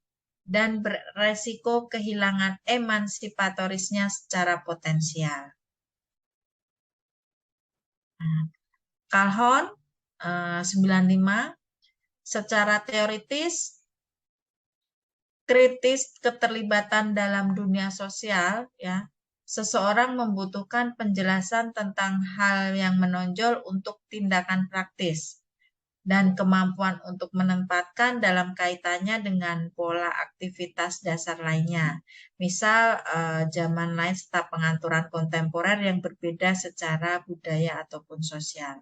dan beresiko kehilangan emansipatorisnya secara potensial. Calhoun 95, secara teoritis kritis keterlibatan dalam dunia sosial, ya, seseorang membutuhkan penjelasan tentang hal yang menonjol untuk tindakan praktis. dan kemampuan untuk menempatkan dalam kaitannya dengan pola aktivitas dasar lainnya. Misal zaman lain serta pengaturan kontemporer yang berbeda secara budaya ataupun sosial.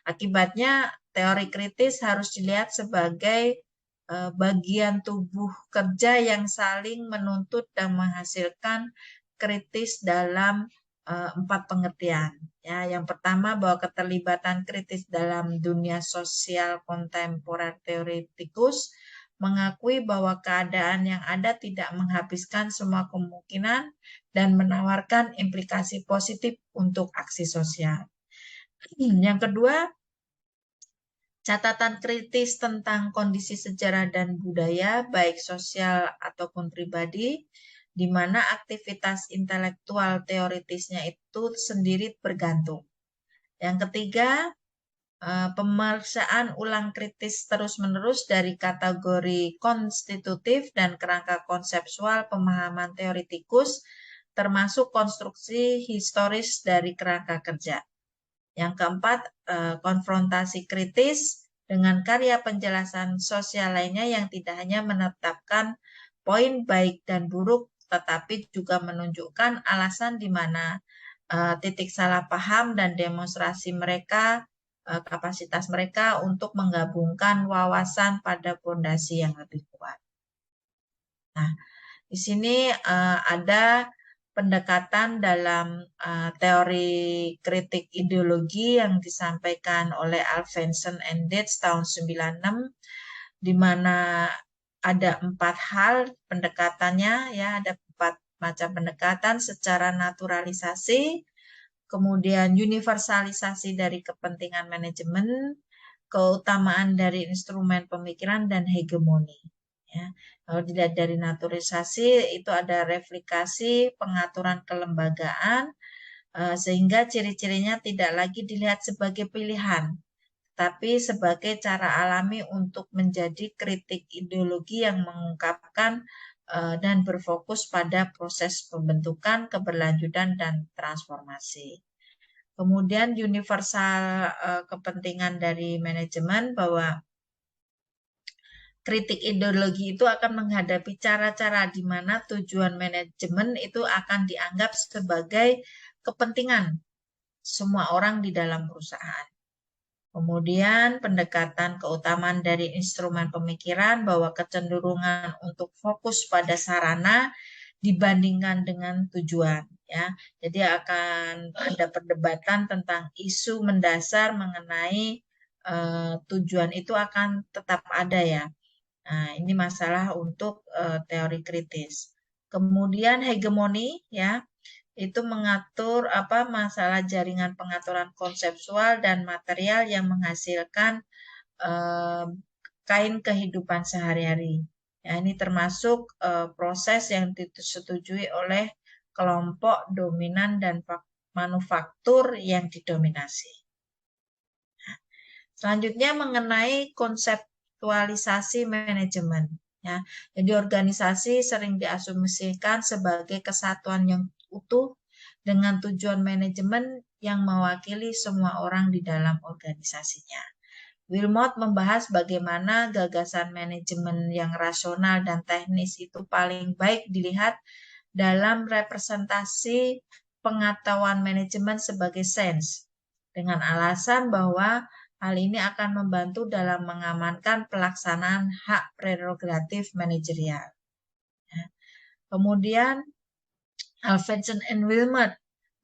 Akibatnya teori kritis harus dilihat sebagai bagian tubuh kerja yang saling menuntut dan menghasilkan kritis dalam 4 pengertian. Ya, yang pertama bahwa keterlibatan kritis dalam dunia sosial kontemporer teoretikus mengakui bahwa keadaan yang ada tidak menghabiskan semua kemungkinan dan menawarkan implikasi positif untuk aksi sosial. Yang kedua, catatan kritis tentang kondisi sejarah dan budaya, baik sosial ataupun pribadi, di mana aktivitas intelektual teoritisnya itu sendiri bergantung. Yang ketiga, pemeriksaan ulang kritis terus-menerus dari kategori konstitutif dan kerangka konseptual pemahaman teoretikus, termasuk konstruksi historis dari kerangka kerja. Yang keempat, konfrontasi kritis dengan karya penjelasan sosial lainnya yang tidak hanya menetapkan poin baik dan buruk, tetapi juga menunjukkan alasan di mana titik salah paham dan demonstrasi mereka, kapasitas mereka untuk menggabungkan wawasan pada fondasi yang lebih kuat. Nah, di sini ada pendekatan dalam teori kritik ideologi yang disampaikan oleh Alfensen and Dietz tahun 96, di mana ada 4 hal pendekatannya, ya, ada 4 macam pendekatan: secara naturalisasi, kemudian universalisasi dari kepentingan manajemen, keutamaan dari instrumen pemikiran, dan hegemoni. Ya. Kalau dilihat dari naturalisasi, itu ada replikasi, pengaturan kelembagaan, sehingga ciri-cirinya tidak lagi dilihat sebagai pilihan, tapi sebagai cara alami untuk menjadi kritik ideologi yang mengungkapkan dan berfokus pada proses pembentukan, keberlanjutan, dan transformasi. Kemudian universal kepentingan dari manajemen, bahwa kritik ideologi itu akan menghadapi cara-cara di mana tujuan manajemen itu akan dianggap sebagai kepentingan semua orang di dalam perusahaan. Kemudian pendekatan keutamaan dari instrumen pemikiran, bahwa kecenderungan untuk fokus pada sarana dibandingkan dengan tujuan. Ya, jadi akan ada perdebatan tentang isu mendasar mengenai tujuan itu akan tetap ada, ya. Nah, ini masalah untuk teori kritis. Kemudian hegemoni, ya, itu mengatur masalah jaringan pengaturan konseptual dan material yang menghasilkan kain kehidupan sehari-hari. Ya, ini termasuk proses yang disetujui oleh kelompok dominan dan manufaktur yang didominasi. Nah, selanjutnya mengenai konseptualisasi manajemen. Ya, jadi organisasi sering diasumsikan sebagai kesatuan yang utuh dengan tujuan manajemen yang mewakili semua orang di dalam organisasinya. Wilmot membahas bagaimana gagasan manajemen yang rasional dan teknis itu paling baik dilihat dalam representasi pengetahuan manajemen sebagai sains, dengan alasan bahwa hal ini akan membantu dalam mengamankan pelaksanaan hak prerogatif manajerial. Kemudian Alfensen and Wilmot,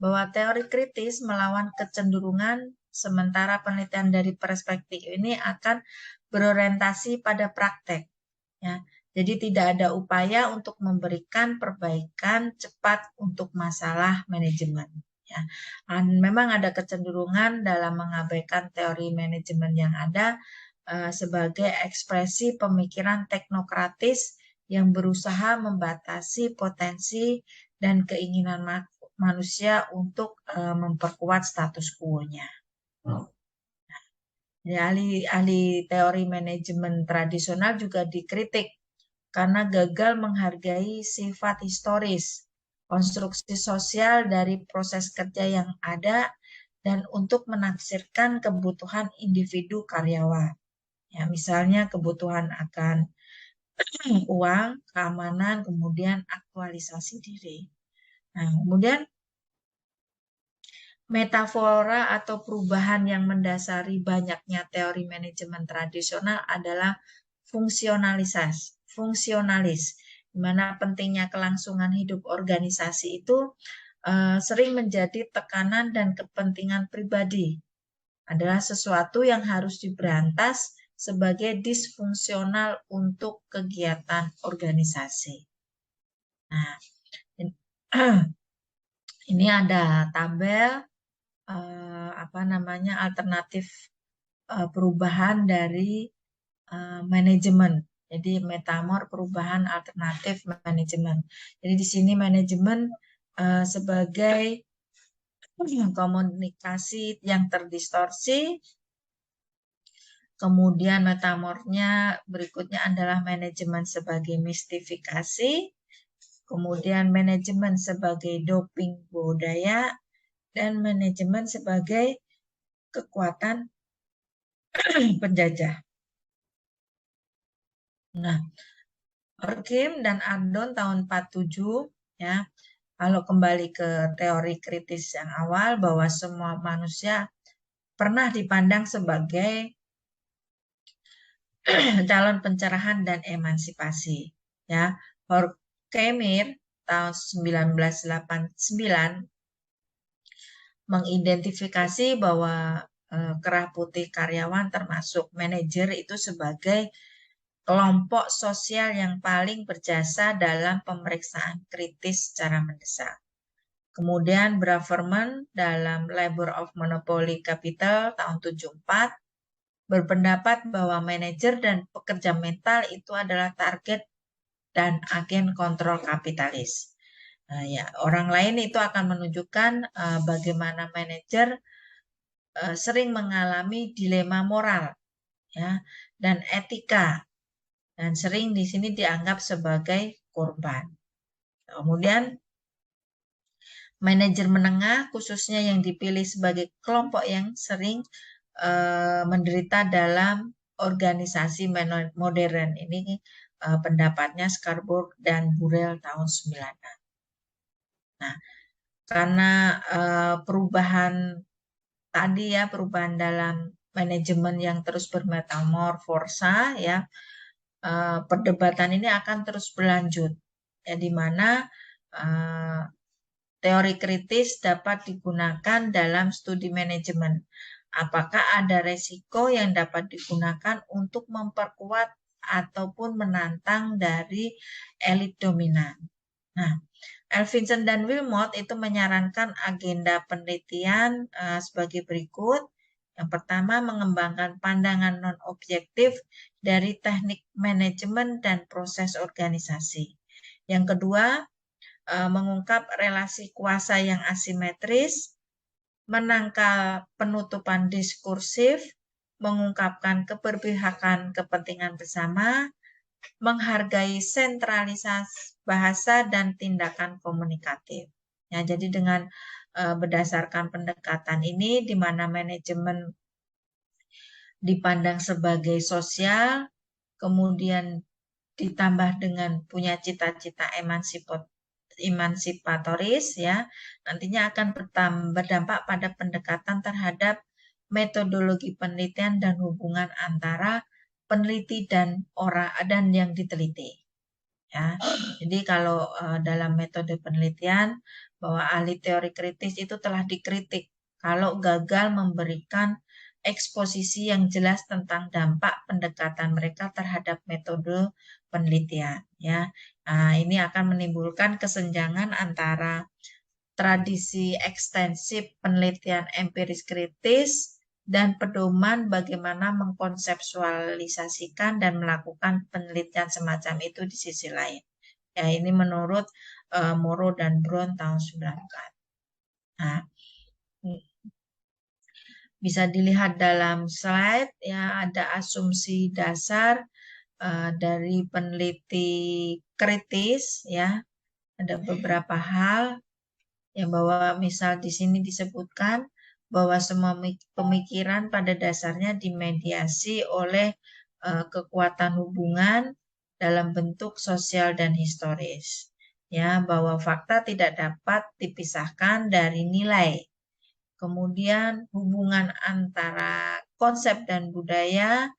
bahwa teori kritis melawan kecenderungan, sementara penelitian dari perspektif ini akan berorientasi pada praktek. Ya. Jadi tidak ada upaya untuk memberikan perbaikan cepat untuk masalah manajemen. Ya. Dan memang ada kecenderungan dalam mengabaikan teori manajemen yang ada sebagai ekspresi pemikiran teknokratis yang berusaha membatasi potensi dan keinginan manusia untuk memperkuat status quo-nya. Ya, ahli teori manajemen tradisional juga dikritik karena gagal menghargai sifat historis, konstruksi sosial dari proses kerja yang ada, dan untuk menafsirkan kebutuhan individu karyawan. Ya, misalnya kebutuhan akan uang, keamanan, kemudian aktualisasi diri. Nah, kemudian metafora atau perubahan yang mendasari banyaknya teori manajemen tradisional adalah fungsionalis, di mana pentingnya kelangsungan hidup organisasi itu sering menjadi tekanan dan kepentingan pribadi. Adalah sesuatu yang harus diberantas sebagai disfungsional untuk kegiatan organisasi. Nah, ini ada tabel alternatif perubahan dari manajemen. Jadi metamor perubahan alternatif manajemen. Jadi di sini manajemen sebagai komunikasi yang terdistorsi. Kemudian metamornya berikutnya adalah manajemen sebagai mistifikasi. Kemudian manajemen sebagai doping budaya. Dan manajemen sebagai kekuatan penjajah. Nah, Horkheimer dan Ardon tahun 47 ya. Kalau kembali ke teori kritis yang awal bahwa semua manusia pernah dipandang sebagai calon pencerahan dan emansipasi ya. Horkheimer tahun 1989 mengidentifikasi bahwa kerah putih karyawan termasuk manajer itu sebagai kelompok sosial yang paling berjasa dalam pemeriksaan kritis secara mendesak. Kemudian Braverman dalam Labor of Monopoly Capital tahun 74 berpendapat bahwa manajer dan pekerja mental itu adalah target dan agen kontrol kapitalis. Nah, ya, orang lain itu akan menunjukkan bagaimana manajer sering mengalami dilema moral ya, dan etika, dan sering di sini dianggap sebagai korban. Kemudian manajer menengah khususnya yang dipilih sebagai kelompok yang sering menderita dalam organisasi modern. Ini pendapatnya Scarborough dan Burrell tahun 96. Nah, karena perubahan tadi ya, perubahan dalam manajemen yang terus bermetamorfosa ya, perdebatan ini akan terus berlanjut ya, di mana teori kritis dapat digunakan dalam studi manajemen. Apakah ada resiko yang dapat digunakan untuk memperkuat ataupun menantang dari elit dominan. Nah, Elphinstone dan Wilmot itu menyarankan agenda penelitian sebagai berikut. Yang pertama, mengembangkan pandangan non-objektif dari teknik manajemen dan proses organisasi. Yang kedua, mengungkap relasi kuasa yang asimetris, menangkal penutupan diskursif, mengungkapkan keberpihakan kepentingan bersama, menghargai sentralisasi bahasa dan tindakan komunikatif. Ya, jadi dengan berdasarkan pendekatan ini, di mana manajemen dipandang sebagai sosial, kemudian ditambah dengan punya cita-cita emansipatoris ya, nantinya akan berdampak pada pendekatan terhadap metodologi penelitian dan hubungan antara peneliti dan yang diteliti. Ya, jadi kalau dalam metode penelitian bahwa ahli teori kritis itu telah dikritik kalau gagal memberikan eksposisi yang jelas tentang dampak pendekatan mereka terhadap metode penelitian. Ya, nah, ini akan menimbulkan kesenjangan antara tradisi ekstensif penelitian empiris kritis dan pedoman bagaimana mengkonseptualisasikan dan melakukan penelitian semacam itu di sisi lain. Ya, ini menurut Morrow dan Brown tahun 94. Nah, bisa dilihat dalam slide ya, ada asumsi dasar dari peneliti kritis ya. Ada beberapa hal yang bahwa misal di sini disebutkan bahwa semua pemikiran pada dasarnya dimediasi oleh kekuatan hubungan dalam bentuk sosial dan historis. Ya, bahwa fakta tidak dapat dipisahkan dari nilai. Kemudian hubungan antara konsep dan budaya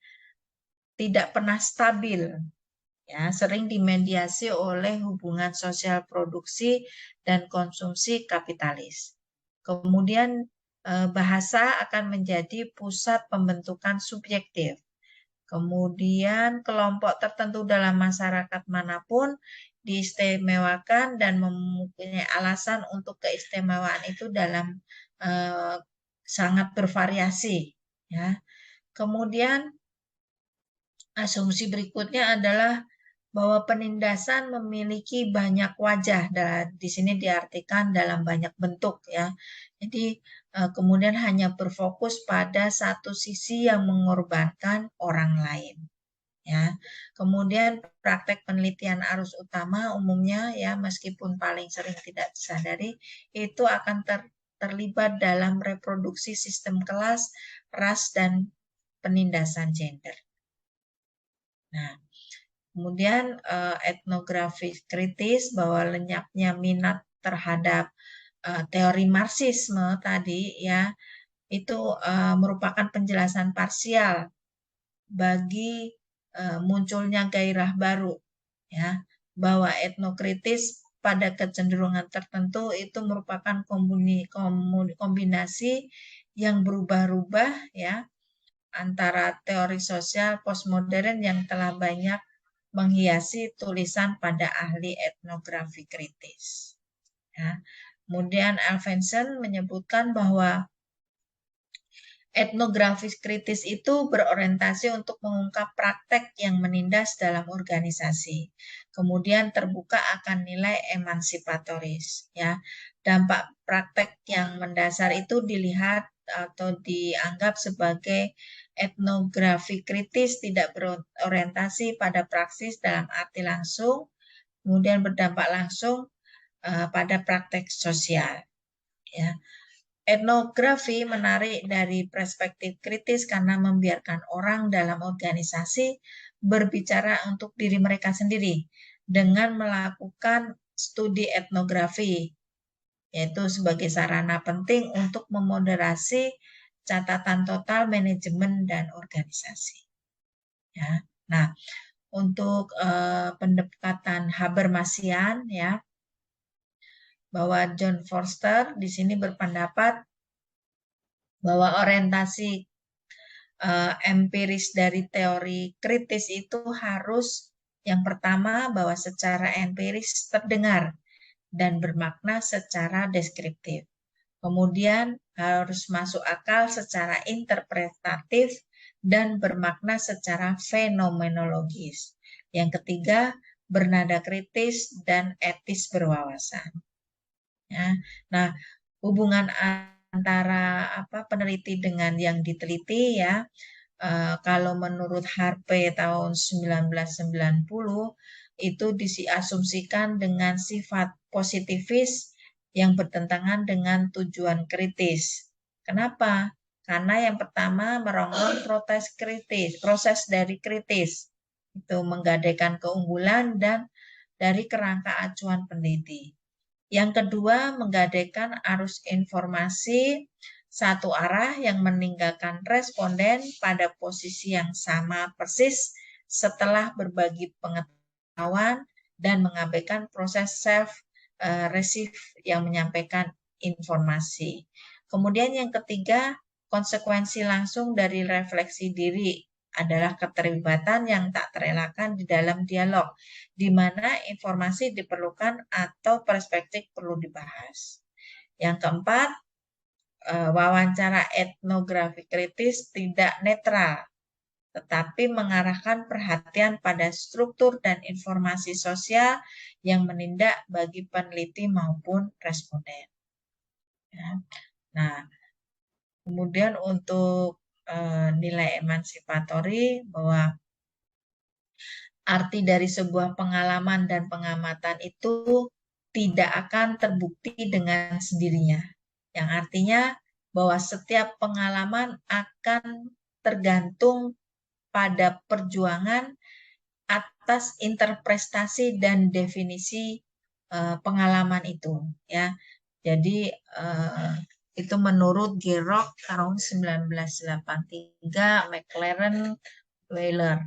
tidak pernah stabil, ya, sering dimediasi oleh hubungan sosial produksi dan konsumsi kapitalis. Kemudian bahasa akan menjadi pusat pembentukan subjektif. Kemudian kelompok tertentu dalam masyarakat manapun diistimewakan dan mempunyai alasan untuk keistimewaan itu dalam sangat bervariasi, ya. Kemudian asumsi berikutnya adalah bahwa penindasan memiliki banyak wajah, dan di sini diartikan dalam banyak bentuk, ya. Jadi kemudian hanya berfokus pada satu sisi yang mengorbankan orang lain, ya. Kemudian praktek penelitian arus utama umumnya, ya, meskipun paling sering tidak disadari, itu akan terlibat dalam reproduksi sistem kelas, ras, dan penindasan gender. Nah, kemudian etnografi kritis, bahwa lenyapnya minat terhadap teori Marxisme tadi, ya, itu merupakan penjelasan parsial bagi munculnya gairah baru, ya, bahwa etnokritis pada kecenderungan tertentu itu merupakan kombinasi yang berubah-ubah, ya, antara teori sosial postmodern yang telah banyak menghiasi tulisan pada ahli etnografi kritis. Ya. Kemudian Alvensen menyebutkan bahwa etnografi kritis itu berorientasi untuk mengungkap praktek yang menindas dalam organisasi. Kemudian terbuka akan nilai emansipatoris. Ya. Dampak praktek yang mendasar itu dilihat atau dianggap sebagai etnografi kritis tidak berorientasi pada praksis dalam arti langsung, kemudian berdampak langsung pada praktek sosial. Ya. Etnografi menarik dari perspektif kritis karena membiarkan orang dalam organisasi berbicara untuk diri mereka sendiri dengan melakukan studi etnografi, yaitu sebagai sarana penting untuk memoderasi catatan total manajemen dan organisasi. Ya. Nah, untuk pendekatan Habermasian, ya, bahwa John Forster di sini berpendapat bahwa orientasi empiris dari teori kritis itu harus, yang pertama, bahwa secara empiris terdengar dan bermakna secara deskriptif. Kemudian harus masuk akal secara interpretatif dan bermakna secara fenomenologis. Yang ketiga, bernada kritis dan etis berwawasan. Ya. Nah, hubungan antara peneliti dengan yang diteliti, ya, kalau menurut Harpe tahun 1990 itu diasumsikan dengan sifat positifis yang bertentangan dengan tujuan kritis. Kenapa? Karena yang pertama merongrong proses dari kritis, itu menggadaikan keunggulan dan dari kerangka acuan peneliti. Yang kedua, menggadaikan arus informasi satu arah yang meninggalkan responden pada posisi yang sama persis setelah berbagi pengetahuan dan mengabaikan proses self-receive yang menyampaikan informasi. Kemudian yang ketiga, konsekuensi langsung dari refleksi diri adalah keterlibatan yang tak terelakkan di dalam dialog, di mana informasi diperlukan atau perspektif perlu dibahas. Yang keempat, wawancara etnografi kritis tidak netral, tetapi mengarahkan perhatian pada struktur dan informasi sosial yang menindak bagi peneliti maupun responden. Ya. Nah, kemudian untuk nilai emansipatory, bahwa arti dari sebuah pengalaman dan pengamatan itu tidak akan terbukti dengan sendirinya. Yang artinya bahwa setiap pengalaman akan tergantung pada perjuangan atas interpretasi dan definisi pengalaman itu, ya. Jadi itu menurut Girock tahun 1983, McLaren, Wheeler,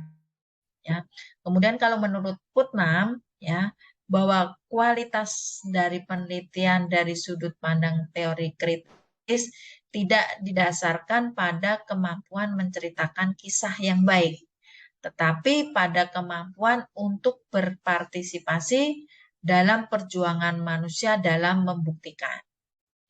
ya. Kemudian kalau menurut Putnam, ya, bahwa kualitas dari penelitian dari sudut pandang teori kritis tidak didasarkan pada kemampuan menceritakan kisah yang baik, tetapi pada kemampuan untuk berpartisipasi dalam perjuangan manusia dalam membuktikan.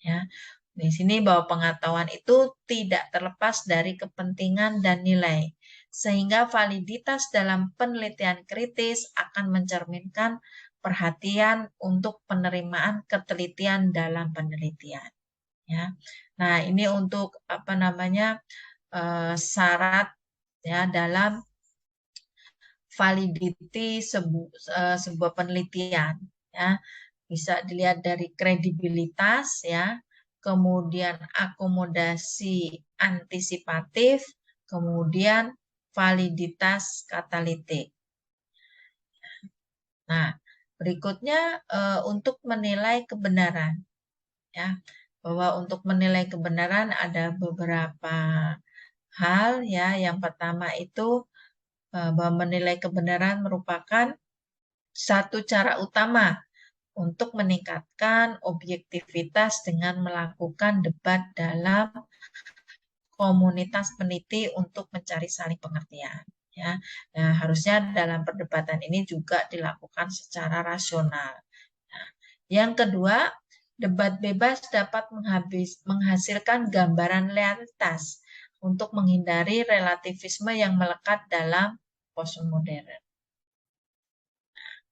Ya, di sini bahwa pengetahuan itu tidak terlepas dari kepentingan dan nilai, sehingga validitas dalam penelitian kritis akan mencerminkan perhatian untuk penerimaan ketelitian dalam penelitian. Ya, nah ini untuk syarat ya dalam validity sebuah penelitian, ya. Bisa dilihat dari kredibilitas, ya, kemudian akomodasi antisipatif, kemudian validitas katalitik. Nah, berikutnya untuk menilai kebenaran, ya, bahwa untuk menilai kebenaran ada beberapa hal, ya. Yang pertama itu bahwa menilai kebenaran merupakan satu cara utama untuk meningkatkan objektivitas dengan melakukan debat dalam komunitas peneliti untuk mencari saling pengertian. Ya, nah, harusnya dalam perdebatan ini juga dilakukan secara rasional. Nah, yang kedua, debat bebas dapat menghasilkan gambaran realitas untuk menghindari relativisme yang melekat dalam postmodern.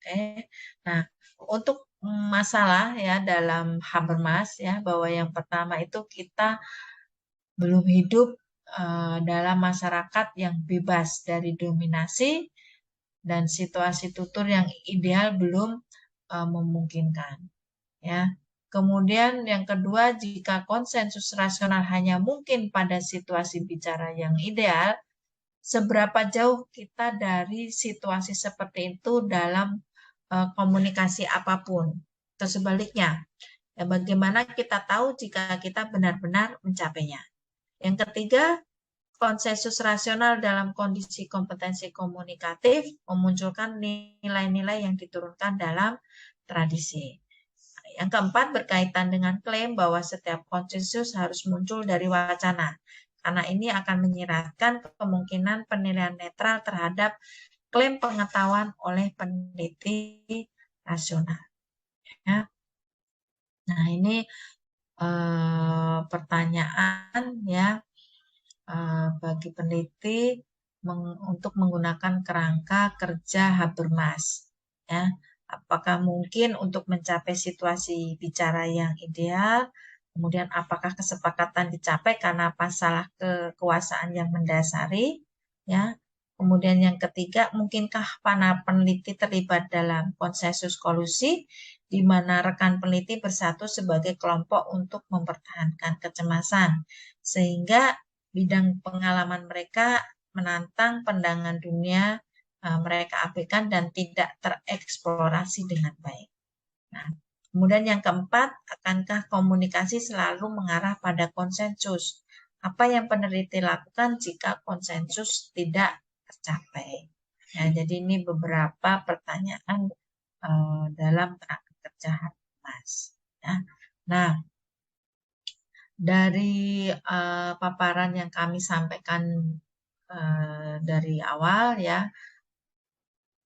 Oke, nah untuk masalah ya dalam Habermas, ya, bahwa yang pertama itu kita belum hidup dalam masyarakat yang bebas dari dominasi dan situasi tutur yang ideal belum memungkinkan, ya. Kemudian yang kedua, jika konsensus rasional hanya mungkin pada situasi bicara yang ideal, seberapa jauh kita dari situasi seperti itu dalam komunikasi apapun. Atau sebaliknya, ya, bagaimana kita tahu jika kita benar-benar mencapainya. Yang ketiga, konsensus rasional dalam kondisi kompetensi komunikatif memunculkan nilai-nilai yang diturunkan dalam tradisi. Yang keempat, berkaitan dengan klaim bahwa setiap konsensus harus muncul dari wacana, karena ini akan menyiratkan kemungkinan penilaian netral terhadap klaim pengetahuan oleh peneliti rasional. Ya. Nah, ini pertanyaan, ya, bagi peneliti untuk menggunakan kerangka kerja Habermas. Ya. Apakah mungkin untuk mencapai situasi bicara yang ideal? Kemudian apakah kesepakatan dicapai karena masalah kekuasaan yang mendasari? Ya. Kemudian yang ketiga, mungkinkah para peneliti terlibat dalam konsensus kolusi di mana rekan peneliti bersatu sebagai kelompok untuk mempertahankan kecemasan, sehingga bidang pengalaman mereka menantang pandangan dunia mereka abaikan dan tidak tereksplorasi dengan baik. Nah, kemudian yang keempat, akankah komunikasi selalu mengarah pada konsensus? Apa yang peneliti lakukan jika konsensus tidak tercapai? Ya, jadi ini beberapa pertanyaan dalam kerangka kerja Habermas. Ya. Nah, dari paparan yang kami sampaikan dari awal, ya,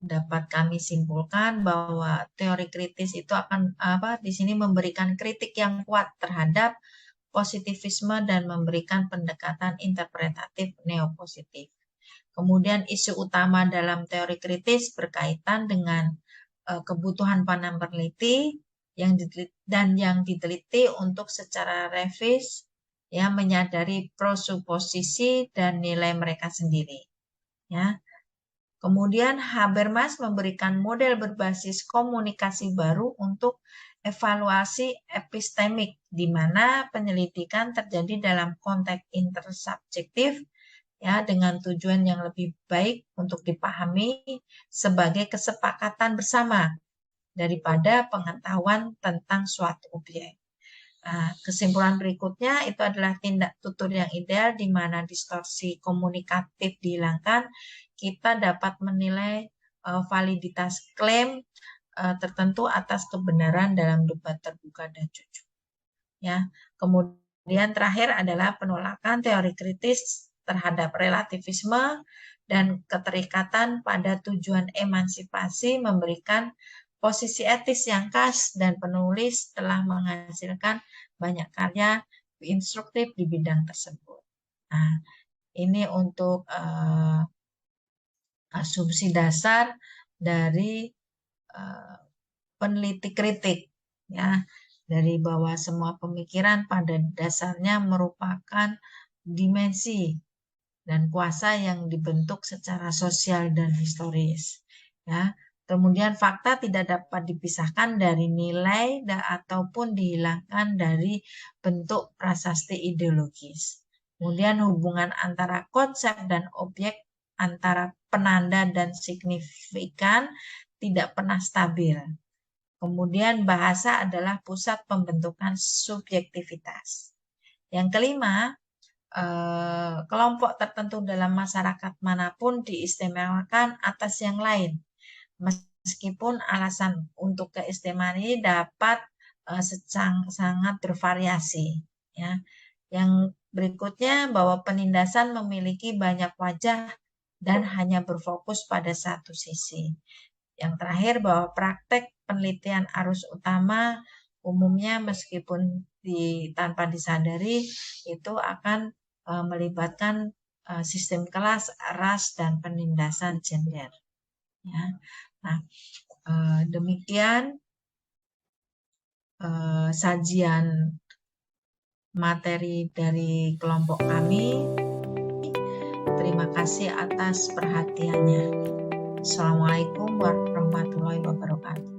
dapat kami simpulkan bahwa teori kritis itu akan di sini memberikan kritik yang kuat terhadap positivisme dan memberikan pendekatan interpretatif neopositif. Kemudian isu utama dalam teori kritis berkaitan dengan kebutuhan pandang peneliti yang diteliti untuk secara revis, ya, menyadari presuposisi dan nilai mereka sendiri, ya. Kemudian Habermas memberikan model berbasis komunikasi baru untuk evaluasi epistemik, di mana penyelidikan terjadi dalam konteks intersubjektif ya, dengan tujuan yang lebih baik untuk dipahami sebagai kesepakatan bersama daripada pengetahuan tentang suatu objek. Nah, kesimpulan berikutnya itu adalah tindak tutur yang ideal di mana distorsi komunikatif dihilangkan, kita dapat menilai validitas klaim tertentu atas kebenaran dalam debat terbuka dan jujur. Ya, kemudian terakhir adalah penolakan teori kritis terhadap relativisme dan keterikatan pada tujuan emansipasi memberikan posisi etis yang khas, dan penulis telah menghasilkan banyak karya instruktif di bidang tersebut. Nah, ini untuk asumsi dasar dari peneliti kritik, ya, dari bahwa semua pemikiran pada dasarnya merupakan dimensi dan kuasa yang dibentuk secara sosial dan historis, ya. Kemudian fakta tidak dapat dipisahkan dari nilai ataupun dihilangkan dari bentuk prasasti ideologis. Kemudian hubungan antara konsep dan objek, antara penanda dan signifikan tidak pernah stabil. Kemudian bahasa adalah pusat pembentukan subjektivitas. Yang kelima, kelompok tertentu dalam masyarakat manapun diistimewakan atas yang lain, meskipun alasan untuk keistimewaan ini dapat sangat bervariasi. Ya. Yang berikutnya, bahwa penindasan memiliki banyak wajah dan hanya berfokus pada satu sisi. Yang terakhir, bahwa praktek penelitian arus utama umumnya meskipun tanpa disadari itu akan melibatkan sistem kelas, ras, dan penindasan gender. Ya. Nah, demikian sajian materi dari kelompok kami. Terima kasih atas perhatiannya. Assalamualaikum warahmatullahi wabarakatuh.